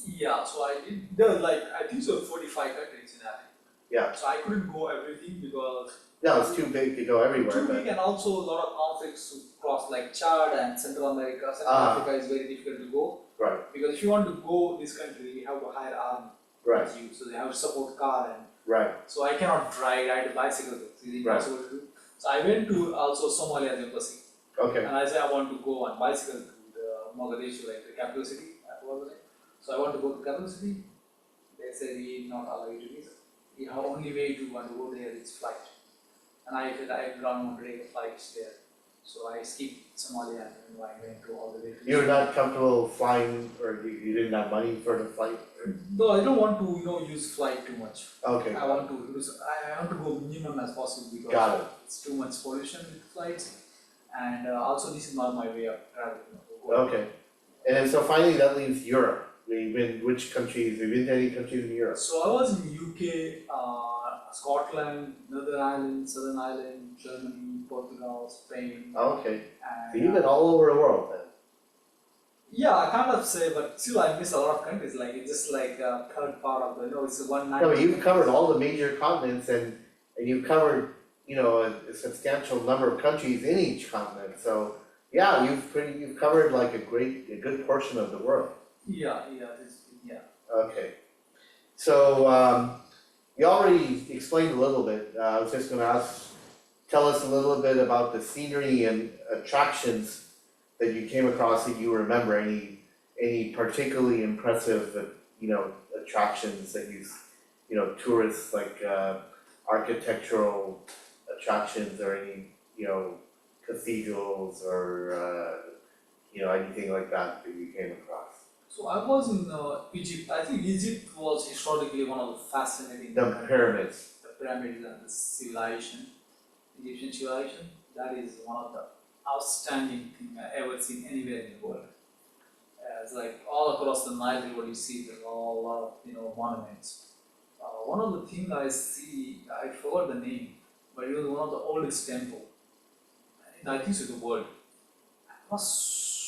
Yeah, so I did. There were like I think so 45 countries in Africa. Yeah. So I couldn't go everything because No, it's too big to go everywhere, too but, big, and also a lot of conflicts to cross like Chad and Central America. Central Africa is very difficult to go. right, Because if you want to go this country, you have to hire army right, with you, so they have to support car, and right, so I cannot ride a bicycle. It's impossible to do. So I went to also Somalia's embassy, okay, and I said I want to go on bicycle to the Mogadishu, like the capital city. I forgot the name. So I want to go to capital city. They said we not allow you to visa. You have only way to want to go there is flight. And I said I have ground one day flights there. So I skipped Somalia and I went to all the way to. you were not comfortable flying, or you didn't have money for the flight? Or- No, I don't want to use flight too much. Okay, I want to use. I want to go minimum as possible because got it, it's too much pollution with flights, and also this is not my way of traveling. okay. And then so finally that leaves Europe. We've been, which countries, have you been to any countries in Europe? So I was in UK, Scotland, Northern Ireland, Southern Ireland, Germany, Portugal, Spain, Okay, and so you've been all over the world then? yeah, I kind of say, but still I miss a lot of countries. Like it's just like a third part of the. No, it's a 190. No, but you've covered all the major continents and you've covered, a substantial number of countries in each continent, so yeah, you've covered like a good portion of the world. Yeah. Okay, so you already explained a little bit. I was just gonna tell us a little bit about the scenery and attractions that you came across that you remember. Any particularly impressive attractions that tourists like architectural attractions or any, cathedrals or anything like that you came across? So I was in Egypt. I think Egypt was historically one of the fascinating The pyramids. the pyramids and the civilization, Egyptian civilization. That is one of the outstanding thing I ever seen anywhere in the world. It's like all across the Nile River, you see there's a lot of monuments. One of the things I see, I forgot the name, but it was one of the oldest temple. I think so the world. It was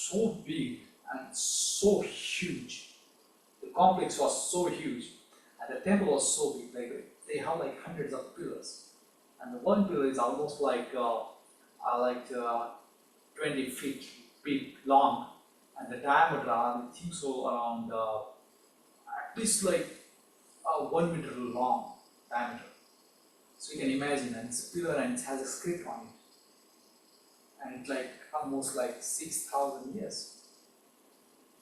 so big and so huge. The complex was so huge, and the temple was so big. Like they have like hundreds of pillars, and the one pillar is almost like 20 feet big long, and the diameter I think so around at least like 1 meter long diameter. So you can imagine, and it's a pillar and it has a script on it, and it's like almost like 6,000 years.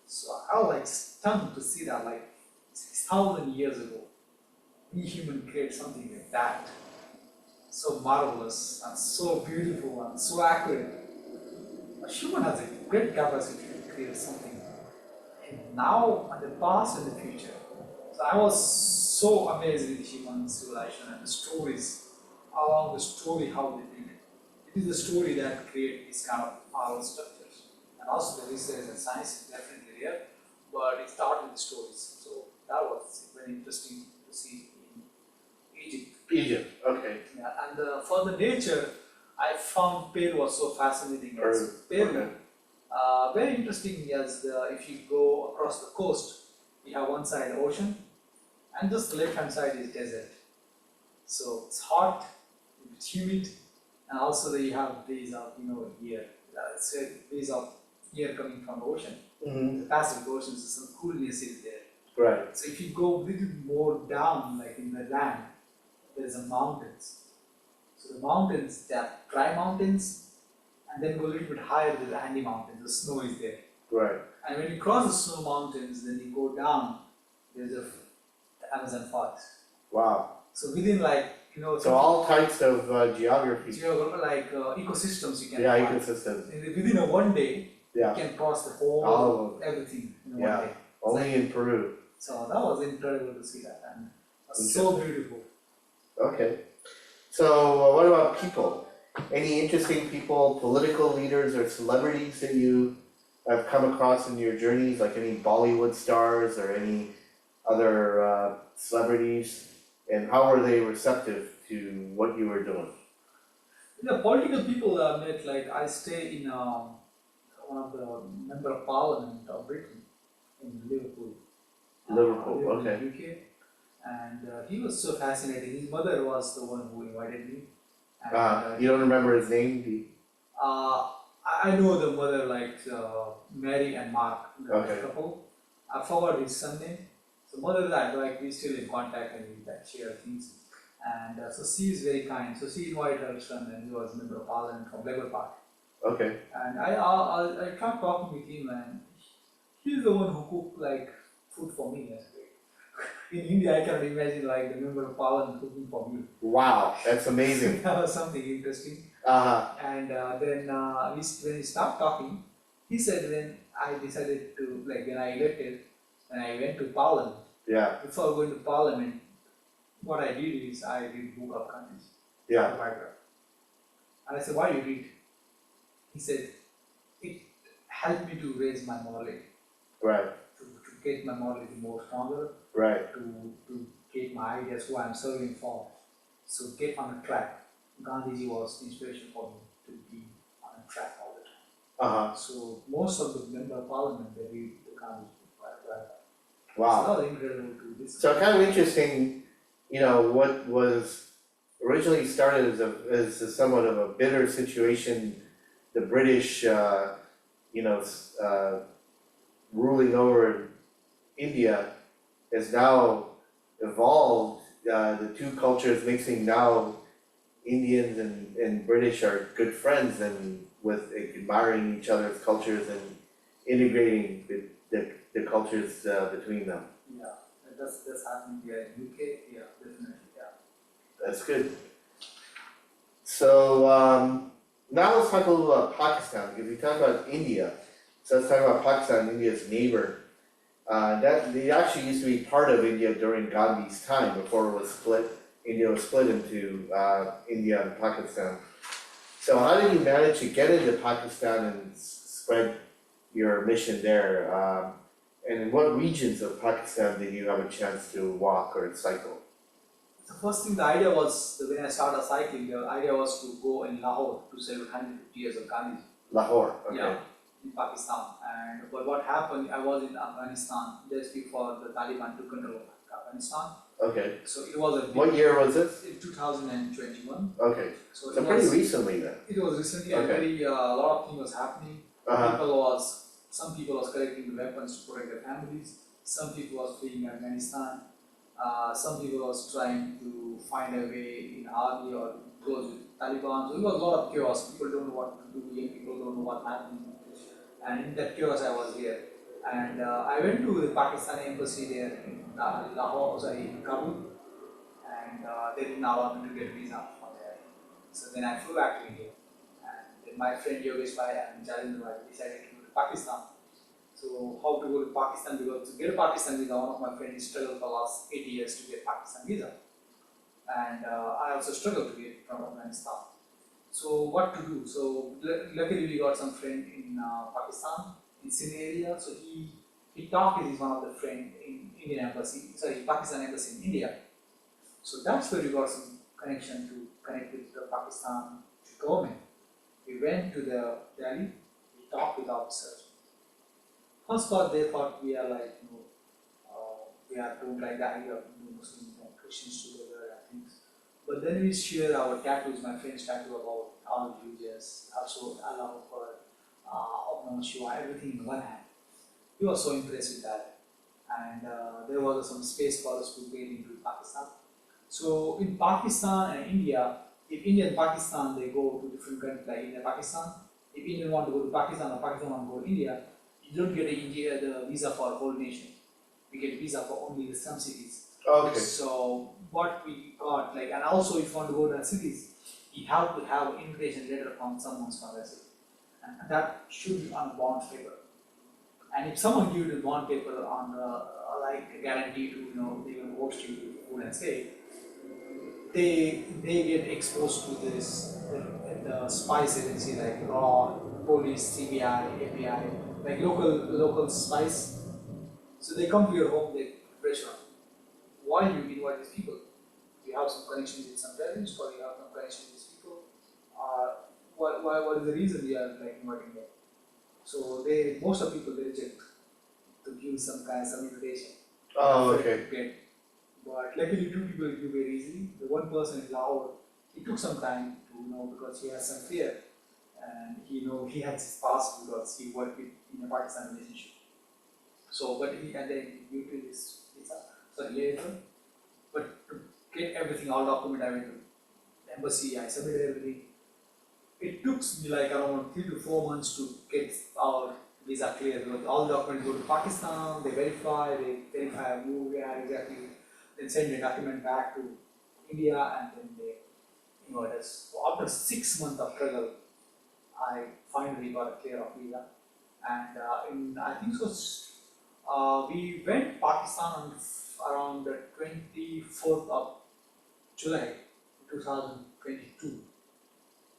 So I was like stunned to see that, like 6,000 years ago, we human create something like that. So marvelous and so beautiful and so accurate. A human has a great capacity to create something in now and the past and the future. So I was so amazed with human civilization and the stories along the story how they did it. It is the story that creates this kind of moral structures. And also the research and science is definitely there, but it started with the stories. So that was very interesting to see in Egypt. Egypt, okay. Yeah, and for the nature, I found Peru was so fascinating. As Peru, okay. very interesting as if you go across the coast, you have one side ocean, and just the left hand side is desert. So it's hot, it's humid, and also you have breeze of air. It's a breeze of air coming from the ocean. Mm-hmm. The Pacific Ocean, so some coolness is there. Right. So if you go a little more down, like in the land, there's a mountains. So the mountains, they are dry mountains, and then go a little bit higher to the Andes mountains, the snow is there. Right. And when you cross the snow mountains, then you go down, there's the Amazon forest. Wow. So within like, So all types of geography. like ecosystems you can Yeah, find. ecosystems. Within a one day, Yeah. you can cross the whole, All of everything in Yeah. one day. Only in Peru. So that was incredible to see that, and it was so beautiful. Okay. So what about people? Any interesting people, political leaders or celebrities that you have come across in your journeys, like any Bollywood stars or any other celebrities? And how were they receptive to what you were doing? Political people I met, like I stay in one of the member of parliament of Britain in Liverpool. Liverpool, Liverpool, okay. UK. And he was so fascinating. His mother was the one who invited me. And, You don't remember his name? I know the mother, like Mary and Mark, the Okay. couple. I forgot his son name. So mother that like we still in contact and we like share things. And so she is very kind. So she invited her son, and he was a member of parliament from Labour Party. Okay. And I tried talking with him, and he's the one who cooked like food for me. That's great. In India, I cannot imagine like the member of parliament cooking for me. Wow, that's amazing. That was something interesting. And then when we stopped talking, he said when I decided to, like when I elected, when I went to parliament, Yeah, before going to parliament, what I did is I read book of countries. yeah, Biography. And I said, why you read? He said, it helped me to raise my morality, right, to get my morality more stronger, right. to get my ideas who I'm serving for. So get on a track. Gandhiji was inspiration for me to be on a track all the time. So most of the member of parliament, they read the Gandhiji biography. Wow. So that was incredible to listen. So kind of interesting, what was originally started as a somewhat of a bitter situation, the British, ruling over India has now evolved, the two cultures mixing now. Indians and British are good friends and with admiring each other's cultures and integrating the cultures between them. Yeah, that's happening here in UK, yeah, definitely, yeah. That's good. So, now let's talk a little about Pakistan, because we talked about India. So let's talk about Pakistan, India's neighbor. That, they actually used to be part of India during Gandhi's time, before it was split. India was split into, India and Pakistan. So how did you manage to get into Pakistan and spread your mission there? And in what regions of Pakistan did you have a chance to walk or cycle? The first thing, the idea was, when I started cycling, the idea was to go in Lahore to celebrate 150 years of Gandhi. Lahore, okay. Yeah, in Pakistan. But what happened, I was in Afghanistan just before the Taliban took control of Afghanistan. Okay. So it was a big, What year was this? in 2021. Okay, So so pretty recently then. it was recently, Okay. and very a lot of things was happening. Uh-huh, Some people was collecting the weapons to protect their families. Some people was fleeing Afghanistan. Some people was trying to find a way in army or close with Taliban. So it was a lot of chaos. People don't know what to do. Young people don't know what happened. And in that chaos, I was here. And I went to the Pakistani embassy there in in Kabul. And they didn't allow me to get visa from there. So then I flew back to India. And then my friend Yogesh Bhai and Jalindra Bhai decided to go to Pakistan. So how to go to Pakistan? Because to get a Pakistan visa, one of my friends struggled for the last 8 years to get Pakistan visa. And I also struggled to get from Afghanistan. So what to do? So luckily we got some friend in Pakistan, in Sindh area. So he talked with one of the friend in Indian embassy, Pakistan embassy in India. So that's where we got some connection to connect with the Pakistan government. We went to the Delhi, we talked with officers. First thought, they thought we are like, we are don't like the idea of Muslims and Christians together and things. But then we share our tattoos, my friend's tattoo about all religions, also Allah Akbar, Om Shiva, everything in one hand. He was so impressed with that. And there was some space for us to get into Pakistan. So in Pakistan and India, if India and Pakistan, they go to different countries like India, Pakistan. If India want to go to Pakistan or Pakistan want to go to India, you don't get the visa for whole nation. We get visa for only some cities. okay, So what we got, like, and also if you want to go to the cities, you have to have an invitation letter from someone from that city. And that should be on a bond paper. And if someone gives you the bond paper on like a guarantee to, they will host you to food and stay, they get exposed to this, the spice agency like law, police, CBI, API, like local spice. So they come to your home, they pressure on you. Why you invite these people? You have some connections with some terrorists, or you have some connection with these people? What is the reason we are like inviting them? So most of people they reject to give some invitation. oh, okay, But luckily 2 people give very easily. The one person in Lahore, it took some time to because he has some fear. And he has his past because he worked in a Pakistan relationship. So, but he and then due to this visa, later. But to get everything, all document, I went to the embassy, I submitted everything. It took me like around 3 to 4 months to get our visa clear. Because all documents go to Pakistan, they verify who we are exactly, then send the document back to India, and then they invite us. So after 6 months of struggle, I finally got a clear of visa. And I think so. We went Pakistan on around the 24th of July 2022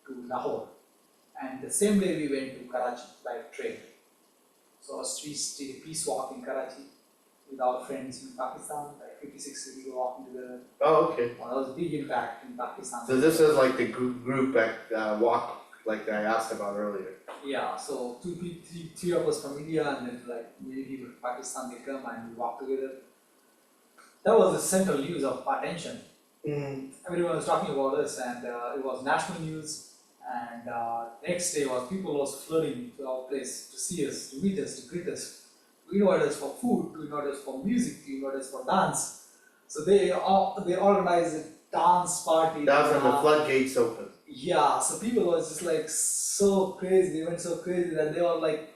to Lahore, and the same day we went to Karachi by train. So we did a peace walk in Karachi with our friends in Pakistan, like 56 we were walking together. oh, okay. That was a big impact in Pakistan. So this is like the group that walk, like I asked about earlier. Yeah, so three of us from India, and then like many people from Pakistan, they come and we walk together. That was the central news of attention. Everyone was talking about us, and it was national news. And next day was people was flooding to our place to see us, to meet us, to greet us, to invite us for food, to invite us for music, to invite us for dance. So they organized a dance party. That's when the floodgates open. Yeah, so people was just like so crazy. They went so crazy that they were like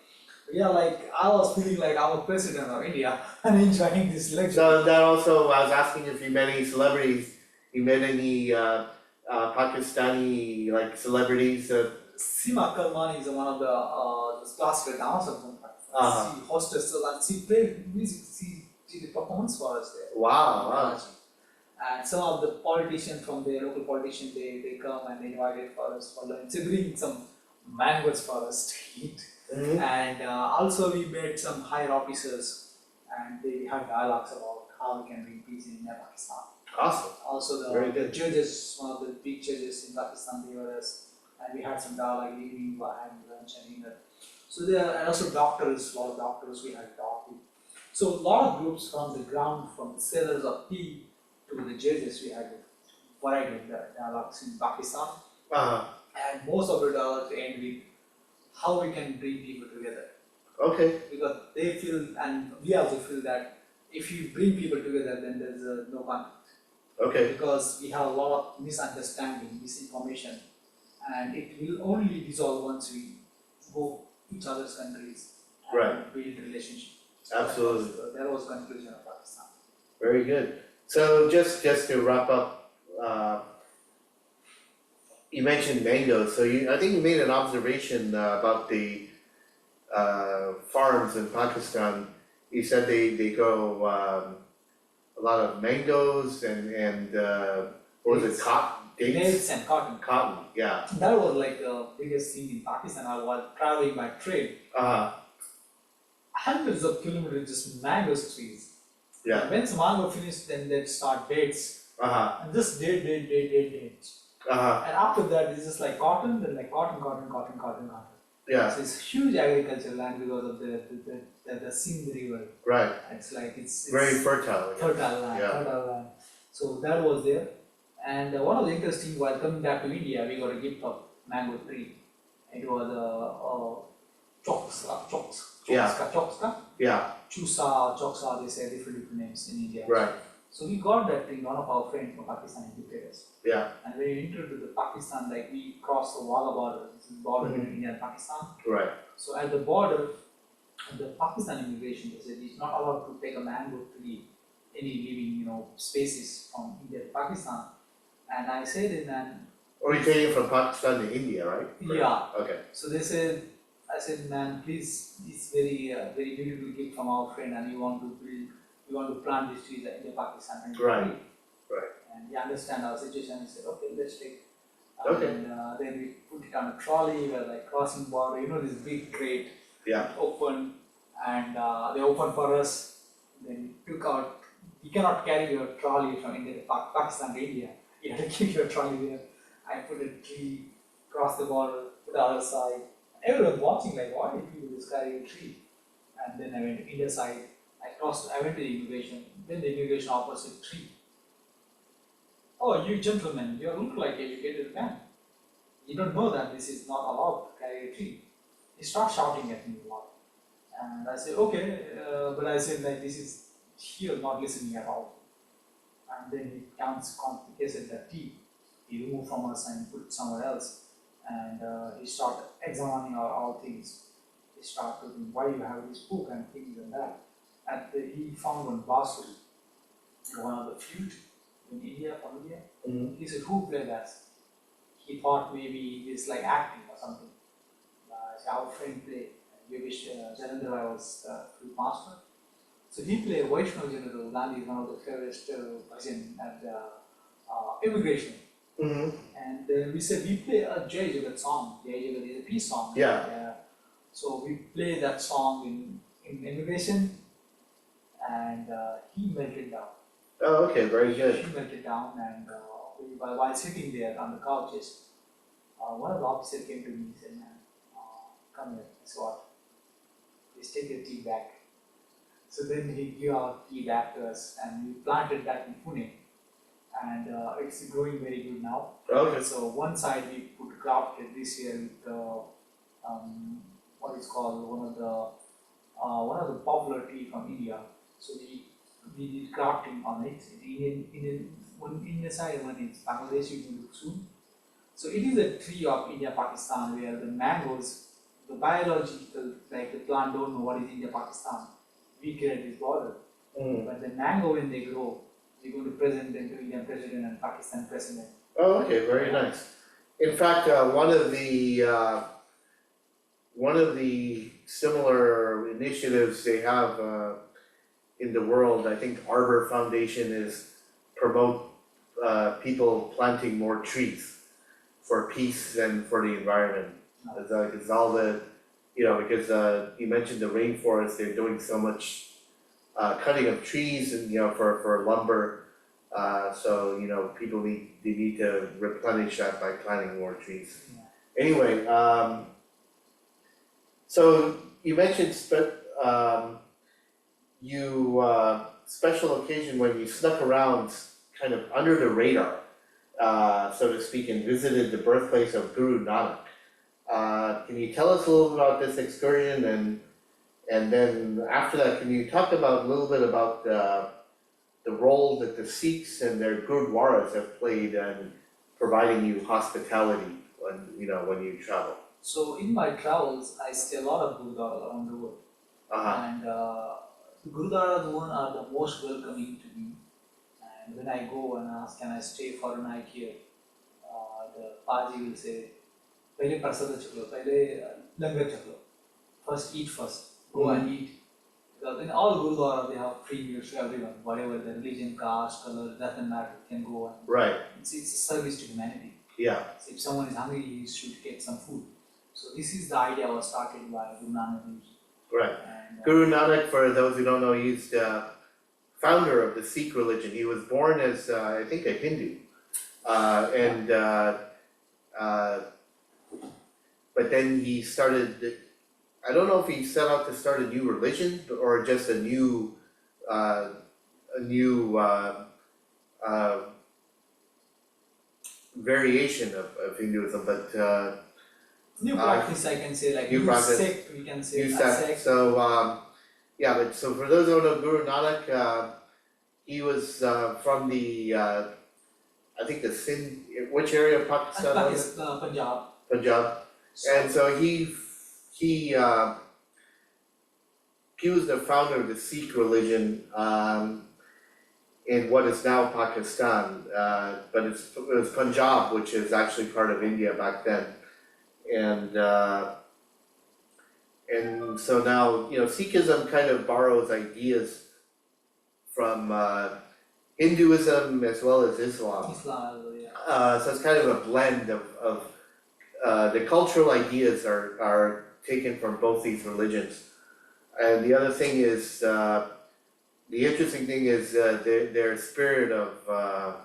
Yeah, like I was feeling like I'm a president of India and enjoying this lecture. So that also, I was asking if you met any celebrities, you met any Pakistani like celebrities Seema Kalmani is one of the classical dancers from Pakistan. Uh-huh. She hostess and she played music. She did performance for us there. wow. And some of the politicians from the local politicians, they come and they invited for us for lunch. They bring some mangoes for us to eat. Mhm. And also we met some higher officers and they had dialogues about how we can bring peace in Pakistan. Awesome. Also Very the good. judges, one of the big judges in Pakistan, they were us, and we had some dialogue evening, having lunch and dinner. So there, and also doctors, a lot of doctors we had talked with. So a lot of groups from the ground, from the sellers of tea to the judges, we had a variety of dialogues in Pakistan. Uh-huh. And most of the dialogues end with how we can bring people together. Okay. Because they feel, and we also feel that if you bring people together, then there's no conflict. Okay. Because we have a lot of misunderstanding, misinformation, and it will only dissolve once we go each other's countries and Right. build relationship. Absolutely. That was conclusion of Pakistan. Very good. So just to wrap up, you mentioned mangoes. So I think you made an observation about the farms in Pakistan. You said they grow a lot of mangoes and what was it, Dates. cotton? Dates and cotton. Cotton, yeah. That was like the biggest thing in Pakistan. I was traveling by train. Hundreds of kilometers just mango trees. Yeah. And once mango finished, then they'd start dates. And just date. And after that, it's just like cotton, then like cotton. Yeah, So it's huge agricultural land because of the Sindh River. right. It's like it's Very fertile. fertile land, Yeah. So that was there. And one of the interesting, while coming back to India, we got a gift of mango tree. It was a chokska, Yeah, chusa, choksa, they say different names in India. right. So we got that thing, one of our friends from Pakistan gifted us. Yeah, And when we entered the Pakistan, like we crossed the Wagah border, this is the border between India and Pakistan. right. So at the border, the Pakistan immigration, they said it's not allowed to take a mango tree, any living, species from India to Pakistan. And I said, man, Or you taking from Pakistan to India, right? yeah. Okay. So they said, I said, man, please, it's very beautiful gift from our friend, and we want to plant these trees in Pakistan. And Right. Right. And he understand our situation and said, okay, let's take. Okay. And then we put it on a trolley, we were like crossing border, this big crate. Yeah. Open, and they opened for us. Then we took out. You cannot carry your trolley from India to Pakistan to India. You have to keep your trolley there. I put a tree, cross the border, to the other side. Everyone watching like, why did people just carry a tree? And then I went to India side. I went to the immigration. Then the immigration offers a tree. Oh, you gentlemen, you look like educated man. You don't know that this is not allowed to carry a tree. He starts shouting at me a lot. And I said, okay, but I said like he was not listening at all. And then he confiscated that tea. He removed from us and put it somewhere else. And he started examining all things. He started looking, why you have this book and things and that. And he found one basu, one of the flute in India, from India. Mhm. He said, who played that? He thought maybe it's like acting or something. Our friend played. We wish Janendra was the flute master. So he played Vaishnav Janendra. Gandhi is one of the favorite bhajan at immigration. Mm-hmm. And then we said we play a Jai Jagat song. Jai Jagat is a peace song. Yeah. So we play that song in immigration, and he melted down. Oh, okay, very good. He melted down, and while sitting there on the couches, one of the officers came to me and said, "Man, come here. Guess what? Please take your tea back." So then he gave our tea back to us, and we planted that in Pune, and it's growing very good now. Okay. So one side we put grafted this year with what is called one of the popular tea from India. So we did grafting on it. One India side, one in Bangladesh, you can look soon. So it is a tree of India, Pakistan, where the mangoes, the biological, like the plant don't know what is India, Pakistan, we create this border. But the mango when they grow, we're going to present them to Indian president and Pakistan president. Oh, okay, very nice. In fact, one of the similar initiatives they have in the world, I think Arbor Foundation is promote people planting more trees for peace and for the environment. It's all the, because you mentioned the rainforest, they're doing so much cutting of trees and, for lumber. So, people need to replenish that by planting more trees. Yeah. Anyway, so you mentioned special occasion when you snuck around kind of under the radar, so to speak, and visited the birthplace of Guru Nanak. Can you tell us a little bit about this excursion, and then after that, can you talk about a little bit about the role that the Sikhs and their Gurdwaras have played in providing you hospitality when you travel? So in my travels, I stay a lot of Gurudwaras around the world. And the Gurudwaras are the most welcoming to me. And when I go and ask, can I stay for a night here? The Paji will say, "Pehle prasada chaklo, pehle langar chaklo. First eat first, go and eat." Because in all Gurudwaras they have free meals to everyone, whatever the religion, caste, color, doesn't matter, can go and Right, it's a service to humanity. yeah, So if someone is hungry, he should get some food. So this is the idea was started by Guru Nanak Dev Ji. right. And, Guru Nanak, for those who don't know, he's the founder of the Sikh religion. He was born as, I think, a Hindu. But then he started, I don't know if he set out to start a new religion or just a new variation of Hinduism, but new practice, I can say, like new new practice, sect, we can say, new a sect. So but so for those who don't know Guru Nanak, he was from the I think the Sindh, which area of Pakistan was it? Punjab. Punjab. And so he was the founder of the Sikh religion in what is now Pakistan, but it was Punjab, which is actually part of India back then. And so now, Sikhism kind of borrows ideas from Hinduism as well as Islam. So it's kind of a blend of the cultural ideas are taken from both these religions. And the other thing is, the interesting thing is their spirit of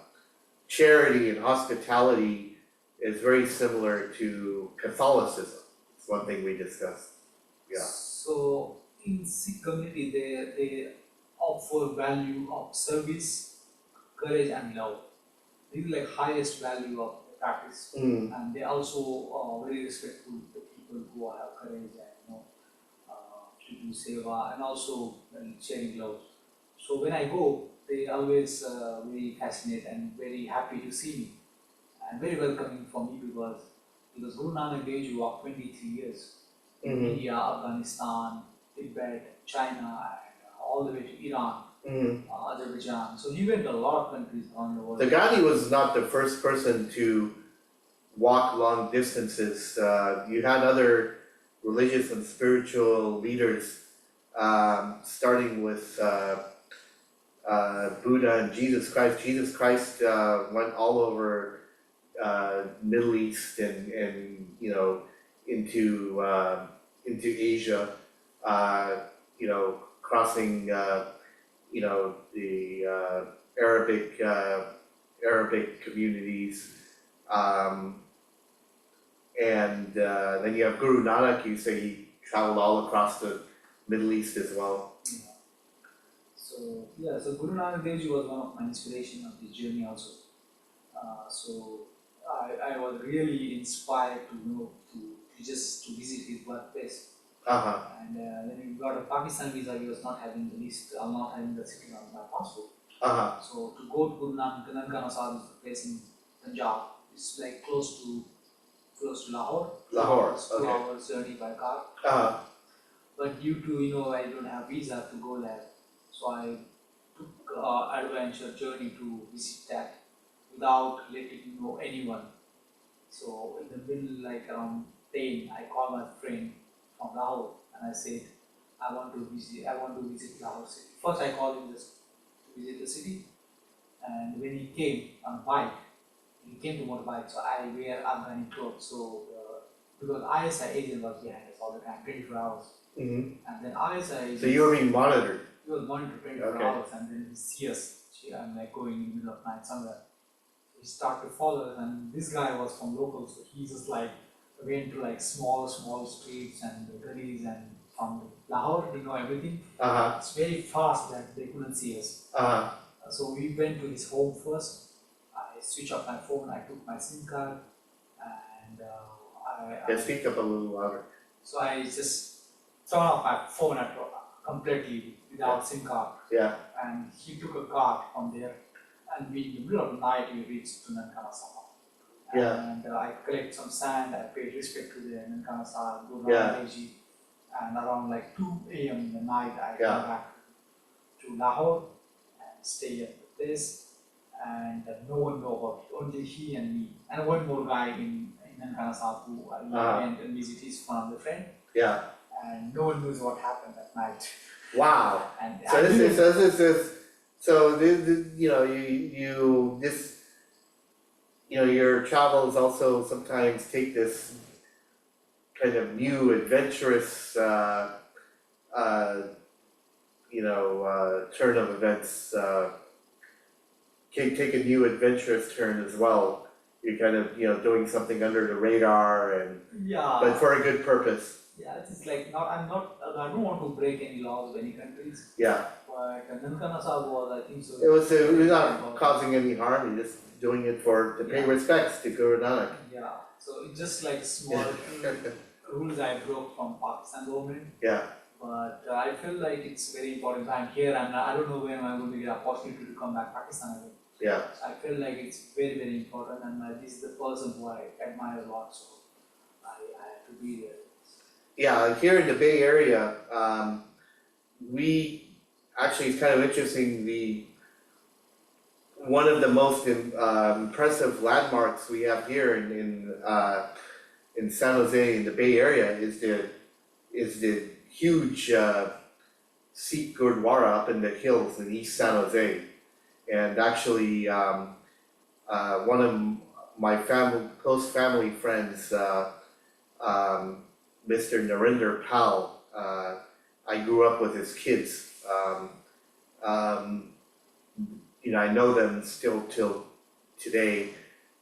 charity and hospitality is very similar to Catholicism. It's one thing we discussed. Yeah. So in Sikh community, they offer value of service, courage and love. This is like highest value of the practice. And they also are very respectful to people who have courage and to do seva and also sharing love. So when I go, they always very fascinated and very happy to see me and very welcoming for me because Guru Nanak Dev Ji walked 23 years in India, Afghanistan, Tibet, China, and all the way to Iran, Azerbaijan. So he went to a lot of countries around the world. The Gandhi was not the first person to walk long distances. You had other religious and spiritual leaders, starting with Buddha and Jesus Christ. Jesus Christ went all over Middle East and into Asia, crossing the Arabic communities, and then you have Guru Nanak. You say he traveled all across the Middle East as well. So Guru Nanak Dev Ji was one of my inspiration of this journey also. So I was really inspired to visit his birthplace. And then we got a Pakistan visa. He was not having the list. I'm not having the city on my passport. So to go to Guru Nanak Sahib's place in Punjab, it's like close to close to Lahore. Lahore, It's 2 okay. hours journey by car. But due to, I don't have visa to go there, so I took adventure journey to visit that without letting know anyone. So in the middle, like around 10, I called my friend from Lahore and I said, I want to visit Lahore city. First I called him just to visit the city, and when he came on bike, he came to motorbike, so I wear Afghani clothes. So because ISI agent was behind us all the time, 24 hours. Mm-hmm. And then ISI agent, So you were being monitored? he was monitored 24 Okay. hours, and then he see us. I'm like going in the middle of night somewhere. He started to follow us, and this guy was from local, so he just like went to like small streets and gullies, and from Lahore, they know everything. It's very fast that they couldn't see us. So we went to his home first. I switched off my phone, I took my SIM card, and Yeah, speak up a little louder. so I just turned off my phone completely without SIM card. Yeah. And he took a car from there, and we, in the middle of the night, we reached to Nankana Sahib. Yeah. And I collect some sand, I paid respect to the Nankana Sahib, Guru Yeah. Nanak, and around like 2 a.m. in the night, I Yeah. come back to Lahore and stay at the place, and no one know about it, only he and me, and one more guy in Nankana Sahib who I went and visit his one of the friend, Yeah. and no one knows what happened that night. Wow. And So I this didn't- is, your travels also sometimes take this kind of new adventurous, turn of events, can take a new adventurous turn as well. You're kind of, doing something under the radar yeah. but for a good purpose. Yeah, it's like I don't want to break any laws of any countries, Yeah. but Nankana Sahib was, I think so. It was not causing any harm, you're just doing it to pay Yeah. respects to Guru Nanak. Yeah, so it's just like small rules I broke from Pakistan government, Yeah. but I feel like it's very important. I'm here and I don't know when I'm going to get an opportunity to come back to Pakistan again. Yeah. So I feel like it's very, very important, and this is the person who I admire a lot, so I have to be there. Yeah, here in the Bay Area, it's kind of interesting, one of the most impressive landmarks we have here in San Jose, in the Bay Area, is the huge Sikh Gurdwara up in the hills in East San Jose. And actually, one of my close family friends, Mr. Narinder Pal, I grew up with his kids. I know them still till today.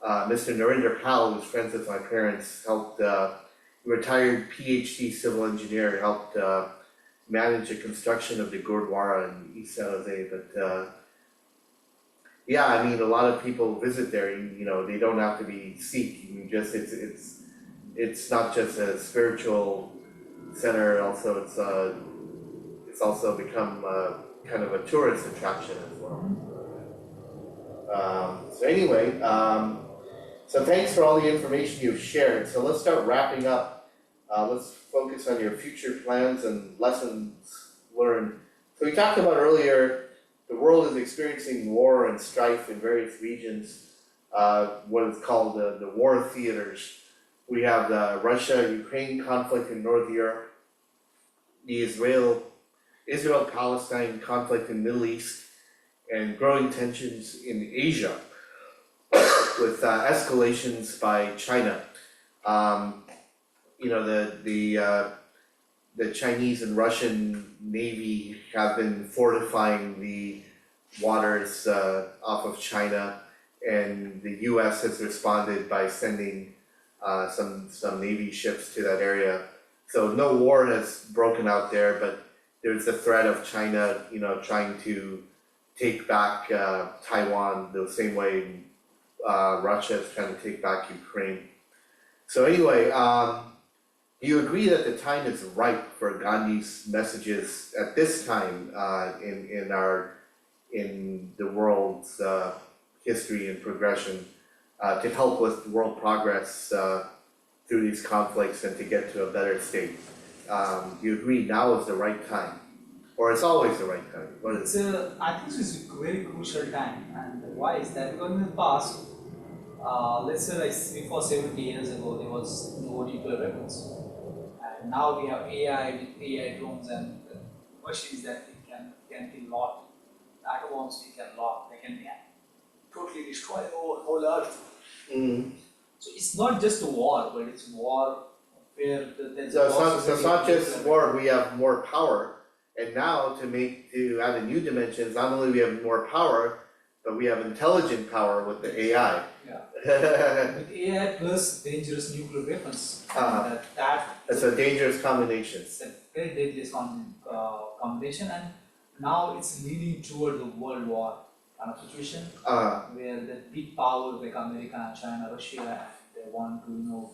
Mr. Narinder Pal, who's friends with my parents, helped, retired PhD civil engineer, helped manage the construction of the Gurdwara in East San Jose. But yeah, I mean, a lot of people visit there, they don't have to be Sikh. It's not just a spiritual center, also it's also become kind of a tourist attraction as well. So anyway, so thanks for all the information you've shared. So let's start wrapping up. Let's focus on your future plans and lessons learned. So we talked about earlier, the world is experiencing war and strife in various regions, what is called the war theaters. We have the Russia-Ukraine conflict in North Europe, the Israel-Palestine conflict in the Middle East, and growing tensions in Asia with escalations by China. The Chinese and Russian Navy have been fortifying the waters off of China, and the US has responded by sending some Navy ships to that area. So no war has broken out there, but there's the threat of China, trying to take back Taiwan the same way Russia is trying to take back Ukraine. So anyway, do you agree that the time is ripe for Gandhi's messages at this time in the world's history and progression to help with world progress through these conflicts and to get to a better state. You agree now is the right time, or it's always the right time? What is it? I think this is a very crucial time, and why is that? Because in the past, let's say like before 70 years ago, there was no nuclear weapons, and now we have AI with AI drones and machines that can kill lot. Atom bombs we can lot. They can totally destroy the whole earth. Mm. So it's not just a war, but it's war where there's So a it's not possibility of just nuclear war, we have more power, and now to add a new dimensions, not only we have more power, but we have intelligent power with the AI. Yeah. With AI plus dangerous nuclear weapons, and that It's a dangerous combination. it's a very dangerous combination, and now it's leading toward the world war kind of situation where the big powers like America and China, Russia, they want to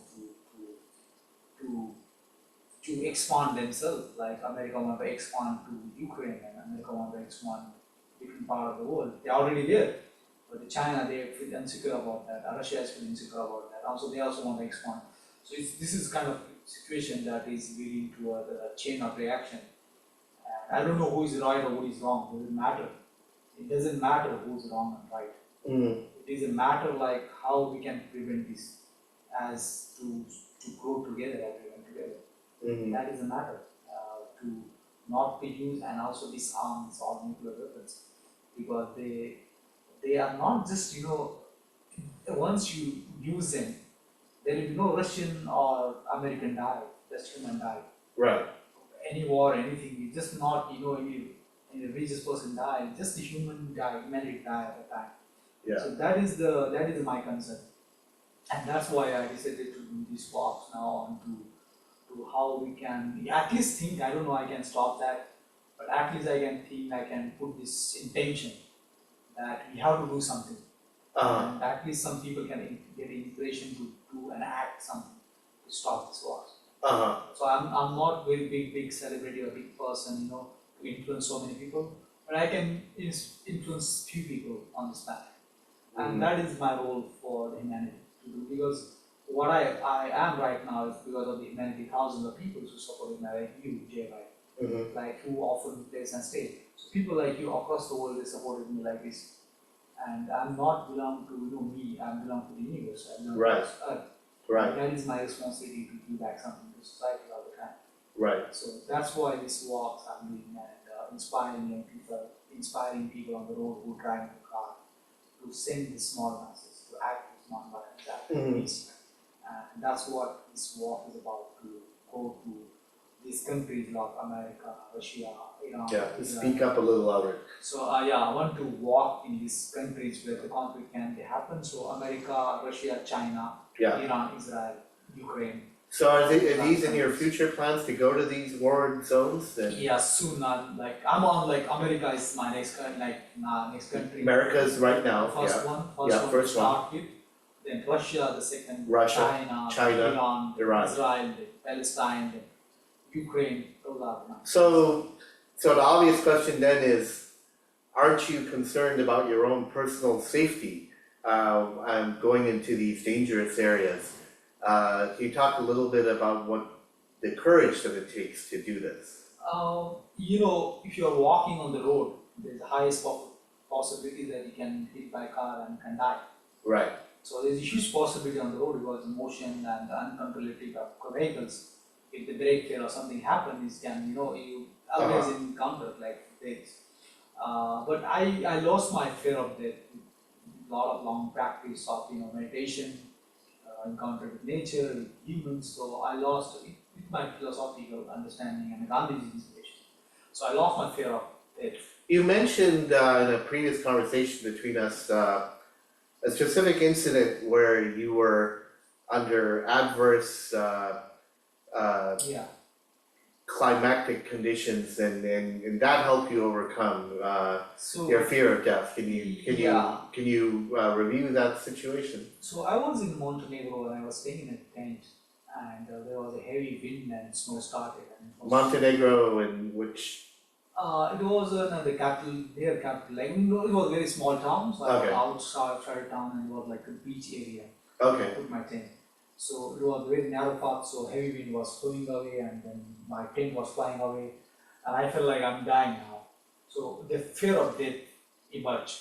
to expand themselves. Like America want to expand to Ukraine, and America want to expand different part of the world. They're already there. But China, they feel insecure about that. Russia is feeling insecure about that. Also, they also want to expand. So this is kind of situation that is leading to a chain of reaction. And I don't know who is right or who is wrong. It doesn't matter. It doesn't matter who's wrong and right. Mm. It is a matter like how we can prevent this as to grow together, everyone together. Mm. That is a matter to not be used and also disarm all nuclear weapons, because they are not just once you use them, there will be no Russian or American die, just human die. Right. Any war, anything, it's just not any religious person die, just the human die, humanity die at a time. Yeah. So that is my concern, and that's why I decided to do these walks now on to how we can at least think. I don't know I can stop that, but at least I can think, I can put this intention that we have to do something. And at least some people can get inspiration to do and act something to stop this war. So I'm not very big celebrity or big person, to influence so many people, but I can influence few people on this planet. And that is my role for the humanity to do, because what I am right now is because of the humanity, thousands of people who supported me, like you, Jay, like who offered me place and stay. So people like you across the world, they supported me like this. And I'm not belong to me, I belong to the universe, I belong to this earth. Right. That is my responsibility to give back something to society all the time. Right. So that's why these walks I'm doing, and inspiring young people, inspiring people on the road who drive the car, to send the small masses, to act with non-violence, act with peace. And that's what this walk is about, to go to these countries like America, Russia, Iran. Yeah, speak up a little louder. So I want to walk in these countries where the conflict can happen. So America, Russia, China, Iran, Israel, Ukraine. So are these in your future plans to go to these war zones? Then? Yeah, soon. I'm on America is my next country. America's right now. First one to start with. Then Russia, the second. China, Iran, Israel, Palestine, Ukraine. Those are now. So the obvious question then is, aren't you concerned about your own personal safety and going into these dangerous areas? Can you talk a little bit about what the courage that it takes to do this? If you're walking on the road, there's the highest possibility that you can be hit by a car and can die. Right. So there's a huge possibility on the road because the motion and the uncontrollability of vehicles. If the brake fail or something happens, you always encounter like this. But I lost my fear of death with a lot of long practice of meditation, encounter with nature, with humans. So I lost it with my philosophical understanding and Gandhi's inspiration. So I lost my fear of death. You mentioned in a previous conversation between us a specific incident where you were under adverse climactic conditions, and that helped you overcome your fear of death. Can you review that situation? So I was in Montenegro and I was staying in a tent, and there was a heavy wind and snow started. And Montenegro, in which? It was the capital, their capital. Like it was a very small town, so I was outside town and it was like a beach area. Okay. I put my tent. So it was a very narrow path, so heavy wind was blowing away and then my tent was flying away and I felt like I'm dying now. So the fear of death emerged.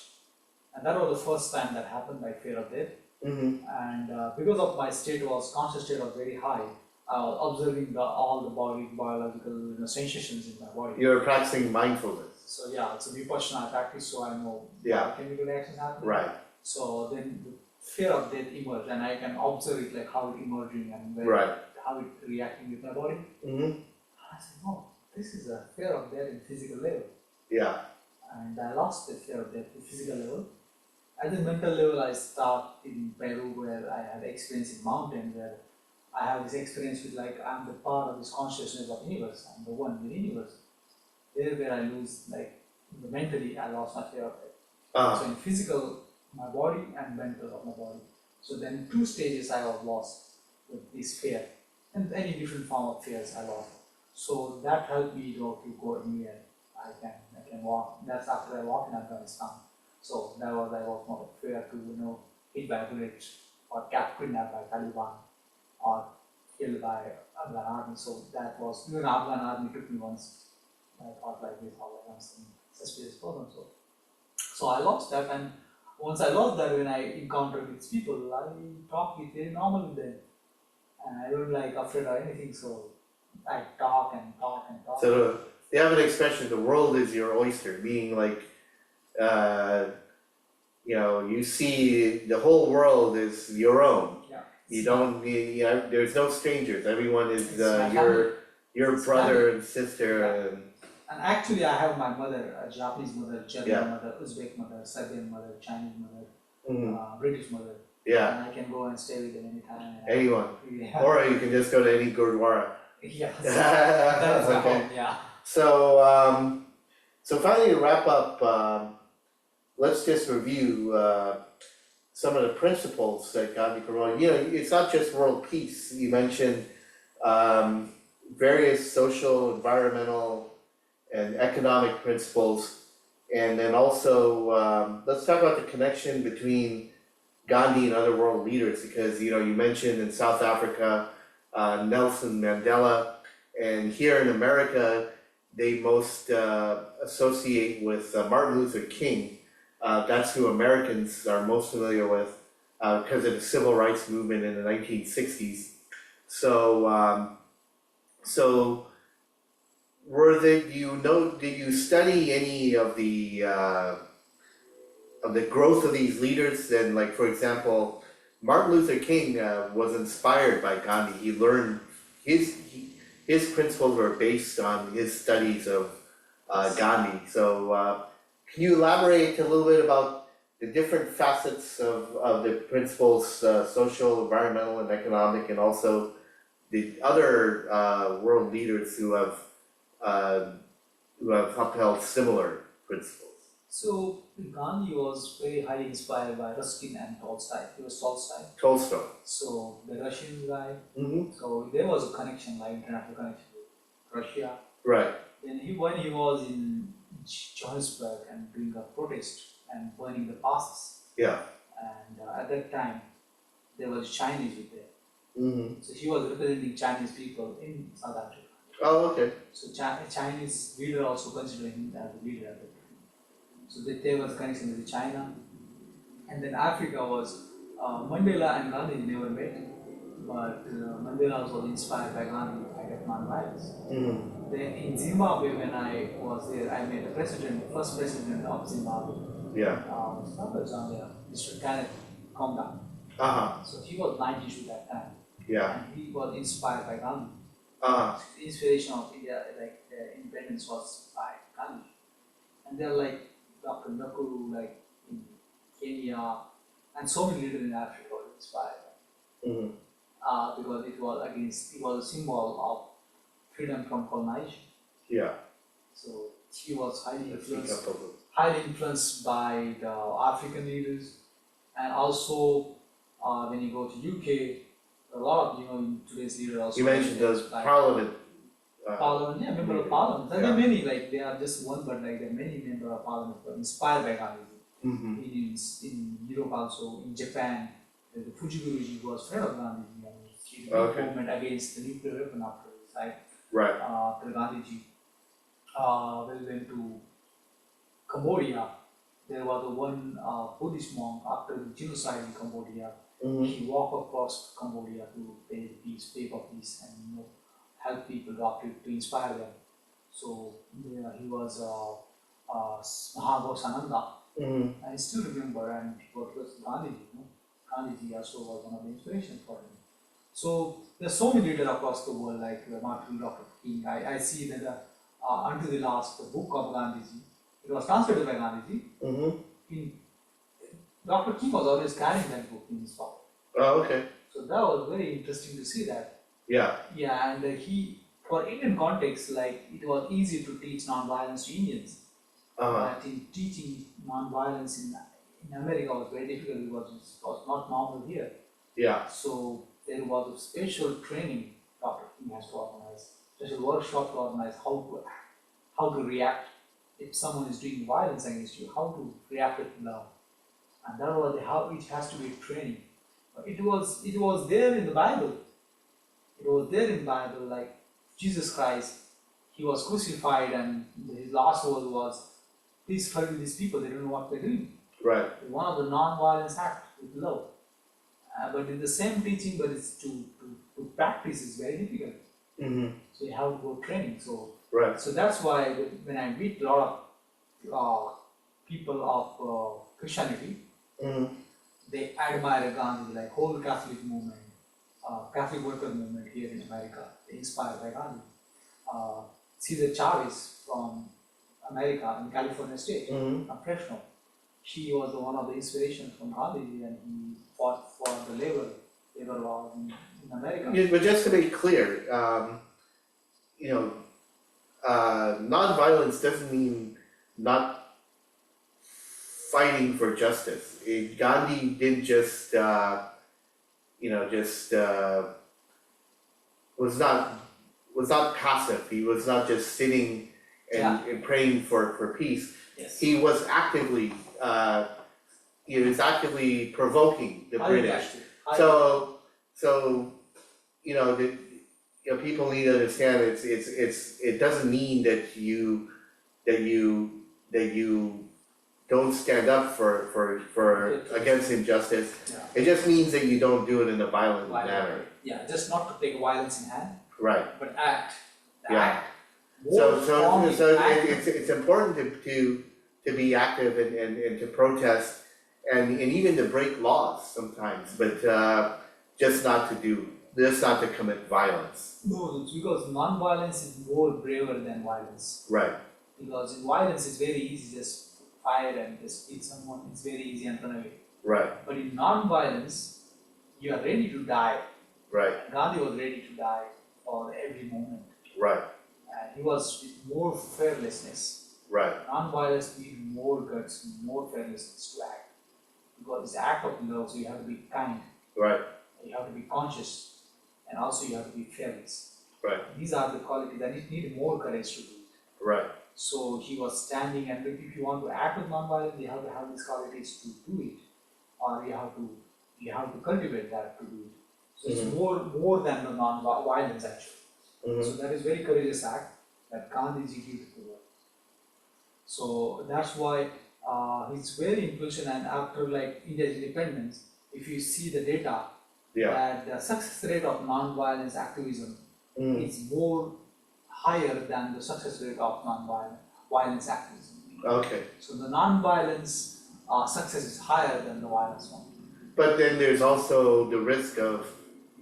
And that was the first time that happened, like fear of death. And because of my conscious state was very high, I was observing all the biological sensations in my body. You're practicing mindfulness. So yeah, it's a vipassana practice, so I know Yeah. chemical reactions happen. Right. So then the fear of death emerged, and I can observe it like how it emerging and Right. how it reacting with my body. And I said, no, this is a fear of death in physical level. Yeah. And I lost the fear of death in physical level. At the mental level, I start in Peru where I had experience in mountain where I have this experience with like I'm the part of this consciousness of universe. I'm the one in the universe. There where I lose like mentally I lost my fear of death. So in physical, my body and mental of my body. So then 2 stages I was lost with this fear and any different form of fears I lost. So that helped me to go anywhere. I can walk. That's after I walked in Afghanistan. So that was I was not fear to hit by a bullet or kidnapped by Taliban or killed by Afghan army. So that was even Afghan army took me once. I thought like this, how I am some suspicious person. So I lost that, and once I lost that, when I encountered these people, I talk with very normal with them, and I don't like afraid or anything. So I talk and talk and talk. So they have an expression, the world is your oyster, meaning like, you see the whole world is your own. Yeah. You don't need, there's no strangers, everyone is It's my your It's brother and sister Yeah. And actually I have my mother, a Japanese mother, German Yeah. mother, Uzbek mother, Serbian mother, Chinese mother, British mother. Yeah, And I can go and stay with them anytime. anyone. Yeah. Or you can just go to any Gurdwara. Yes. That is my Okay. home, yeah. So finally to wrap up, let's just review some of the principles that Gandhi promoted. It's not just world peace. You mentioned various social, environmental, and economic principles, and then also let's talk about the connection between Gandhi and other world leaders, because you mentioned in South Africa Nelson Mandela, and here in America they most associate with Martin Luther King. That's who Americans are most familiar with because of the civil rights movement in the 1960s. So did you study any of the growth of these leaders? Then, like for example, Martin Luther King was inspired by Gandhi. He learned his principles were based on his studies of Gandhi. So can you elaborate a little bit about the different facets of the principles, social, environmental, and economic, and also the other world leaders who have upheld similar principles? So Gandhi was very highly inspired by Ruskin and Tolstoy. He was Tolstoy. Tolstoy. So the Russian guy. Mm-hmm. So there was a connection, like international connection with Russia. Right. Then when he was in Johannesburg and doing a protest and burning the passes. Yeah. And at that time, there was Chinese with them. Mm-hmm. So he was representing Chinese people in South Africa. Oh, okay. So Chinese leader also considered him as a leader at that time. So there was a connection with China. And then Africa was Mandela and Gandhi never met, but Mandela was inspired by Gandhi at non-violence. Mm-hmm. Then in Zimbabwe, when I was there, I met the first president of Zimbabwe. Yeah. Mr. Kenneth Kaunda. Uh-huh. So he was 92 that time. Yeah. And he was inspired by Gandhi. Uh-huh. The inspiration of India, like the independence, was by Gandhi. And they're like Dr. Nakuru, like in Kenya, and so many leaders in Africa were inspired. Mm-hmm. Because it was a symbol of freedom from colonization. Yeah. So he was That's highly influenced by the African leaders, and also when you go to UK, a lot of in today's leaders also. You mentioned those like parliament. Parliament, yeah, member of parliament. There are many, like they are just one, but like there are many member of parliament who are inspired by Gandhi. Mm-hmm. In Europe also, in Japan, the Fuji Guruji was friend of Gandhi. It Okay. movement against the nuclear weapon after this, right? Right. The Gandhiji went to Cambodia. There was a one Buddhist monk after the genocide in Cambodia. Mm-hmm. He walked across Cambodia to pay for peace, and help people to inspire them. So he was Mahatma. Mm-hmm. I still remember, and what was Gandhiji. Gandhiji also was one of the inspiration for him. So there's so many leaders across the world, like Martin Luther King. I see that until the last, the book of Gandhiji, it was translated by Gandhiji. Mm-hmm. Dr. King was always carrying that book in his pocket. Oh, okay. So that was very interesting to see that. Yeah. Yeah, and for Indian context, like it was easy to teach non-violence to Indians. But in teaching non-violence in America was very difficult because it was not normal here. Yeah. So there was a special training Dr. King has to organize, special workshop to organize how to react if someone is doing violence against you, how to react with love. And that was how it has to be training. It was there in the Bible. It was there in the Bible, like Jesus Christ, he was crucified and his last word was, please forgive these people, they don't know what they're doing. Right. One of the non-violence act with love. But in the same teaching, but it's to practice is very difficult. Mm-hmm. So you have to go training. So Right. so that's why when I meet a lot of people of Christianity, Mm-hmm. they admire Gandhi, like whole Catholic movement, Catholic worker movement here in America, inspired by Gandhi. Cesar Chavez from America in California state, Mm-hmm. a Fresno. She was one of the inspirations from Gandhi, and he fought for the labor laws in America. Yeah, but just to be clear, non-violence doesn't mean not fighting for justice. Gandhi didn't just, was not passive. He was not just sitting and praying for peace. Yes. He was actively, provoking the British. So people need to understand it doesn't mean that you don't stand up for against injustice. Yeah. It just means that you don't do it in a violent manner. Yeah, just not to take violence in hand, Right. but act. Yeah. Act. So More strongly act. it's important to be active and to protest and even to break laws sometimes, but just not to commit violence. No, it's because non-violence is more braver than violence. Right. Because in violence it's very easy, just fire and just hit someone, it's very easy and run away. Right. But in non-violence, you are ready to die. Right. Gandhi was ready to die for every moment. Right. And he was with more fearlessness. Right. Non-violence needs more guts, more fearlessness to act. Because it's an act of love, so you have to be kind, Right. you have to be conscious, and also you have to be fearless. Right. These are the qualities that it need more courage to do it. Right. So he was standing, and if you want to act with non-violence, you have to have these qualities to do it, or you have to cultivate that to do it. So it's more than the non-violence actually. Mm-hmm. So that is very courageous act that Gandhiji did to the world. So that's why he's very influential. And after like India's independence, if you see the data, that the success rate of non-violence activism is more higher than the success rate of non-violence activism. Okay. So the non-violence success is higher than the violence one. But then there's also the risk of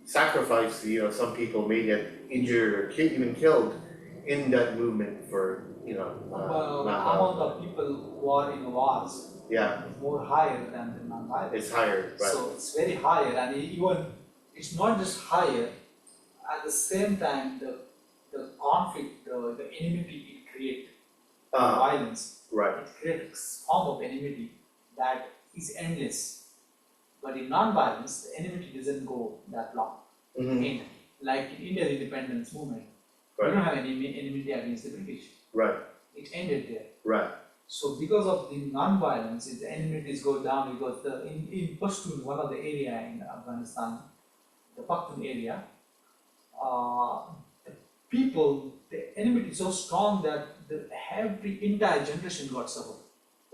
sacrifice. Some people may get injured or even killed in that movement for Amount of people who are in wars is more higher than the non-violence. It's higher, right? So it's very higher, and even it's not just higher. At the same time, the conflict, the enmity it creates, violence. Right. It creates a form of enmity that is endless. But in non-violence, the enmity doesn't go that long. Mm-hmm. Like in India's independence movement, Right. we don't have any enmity against the British. Right. It ended there. Right. So because of the non-violence, the enmities go down because in Pashtun, one of the area in Afghanistan, the Pakistan area, the people, the enmity is so strong that every entire generation got suffered.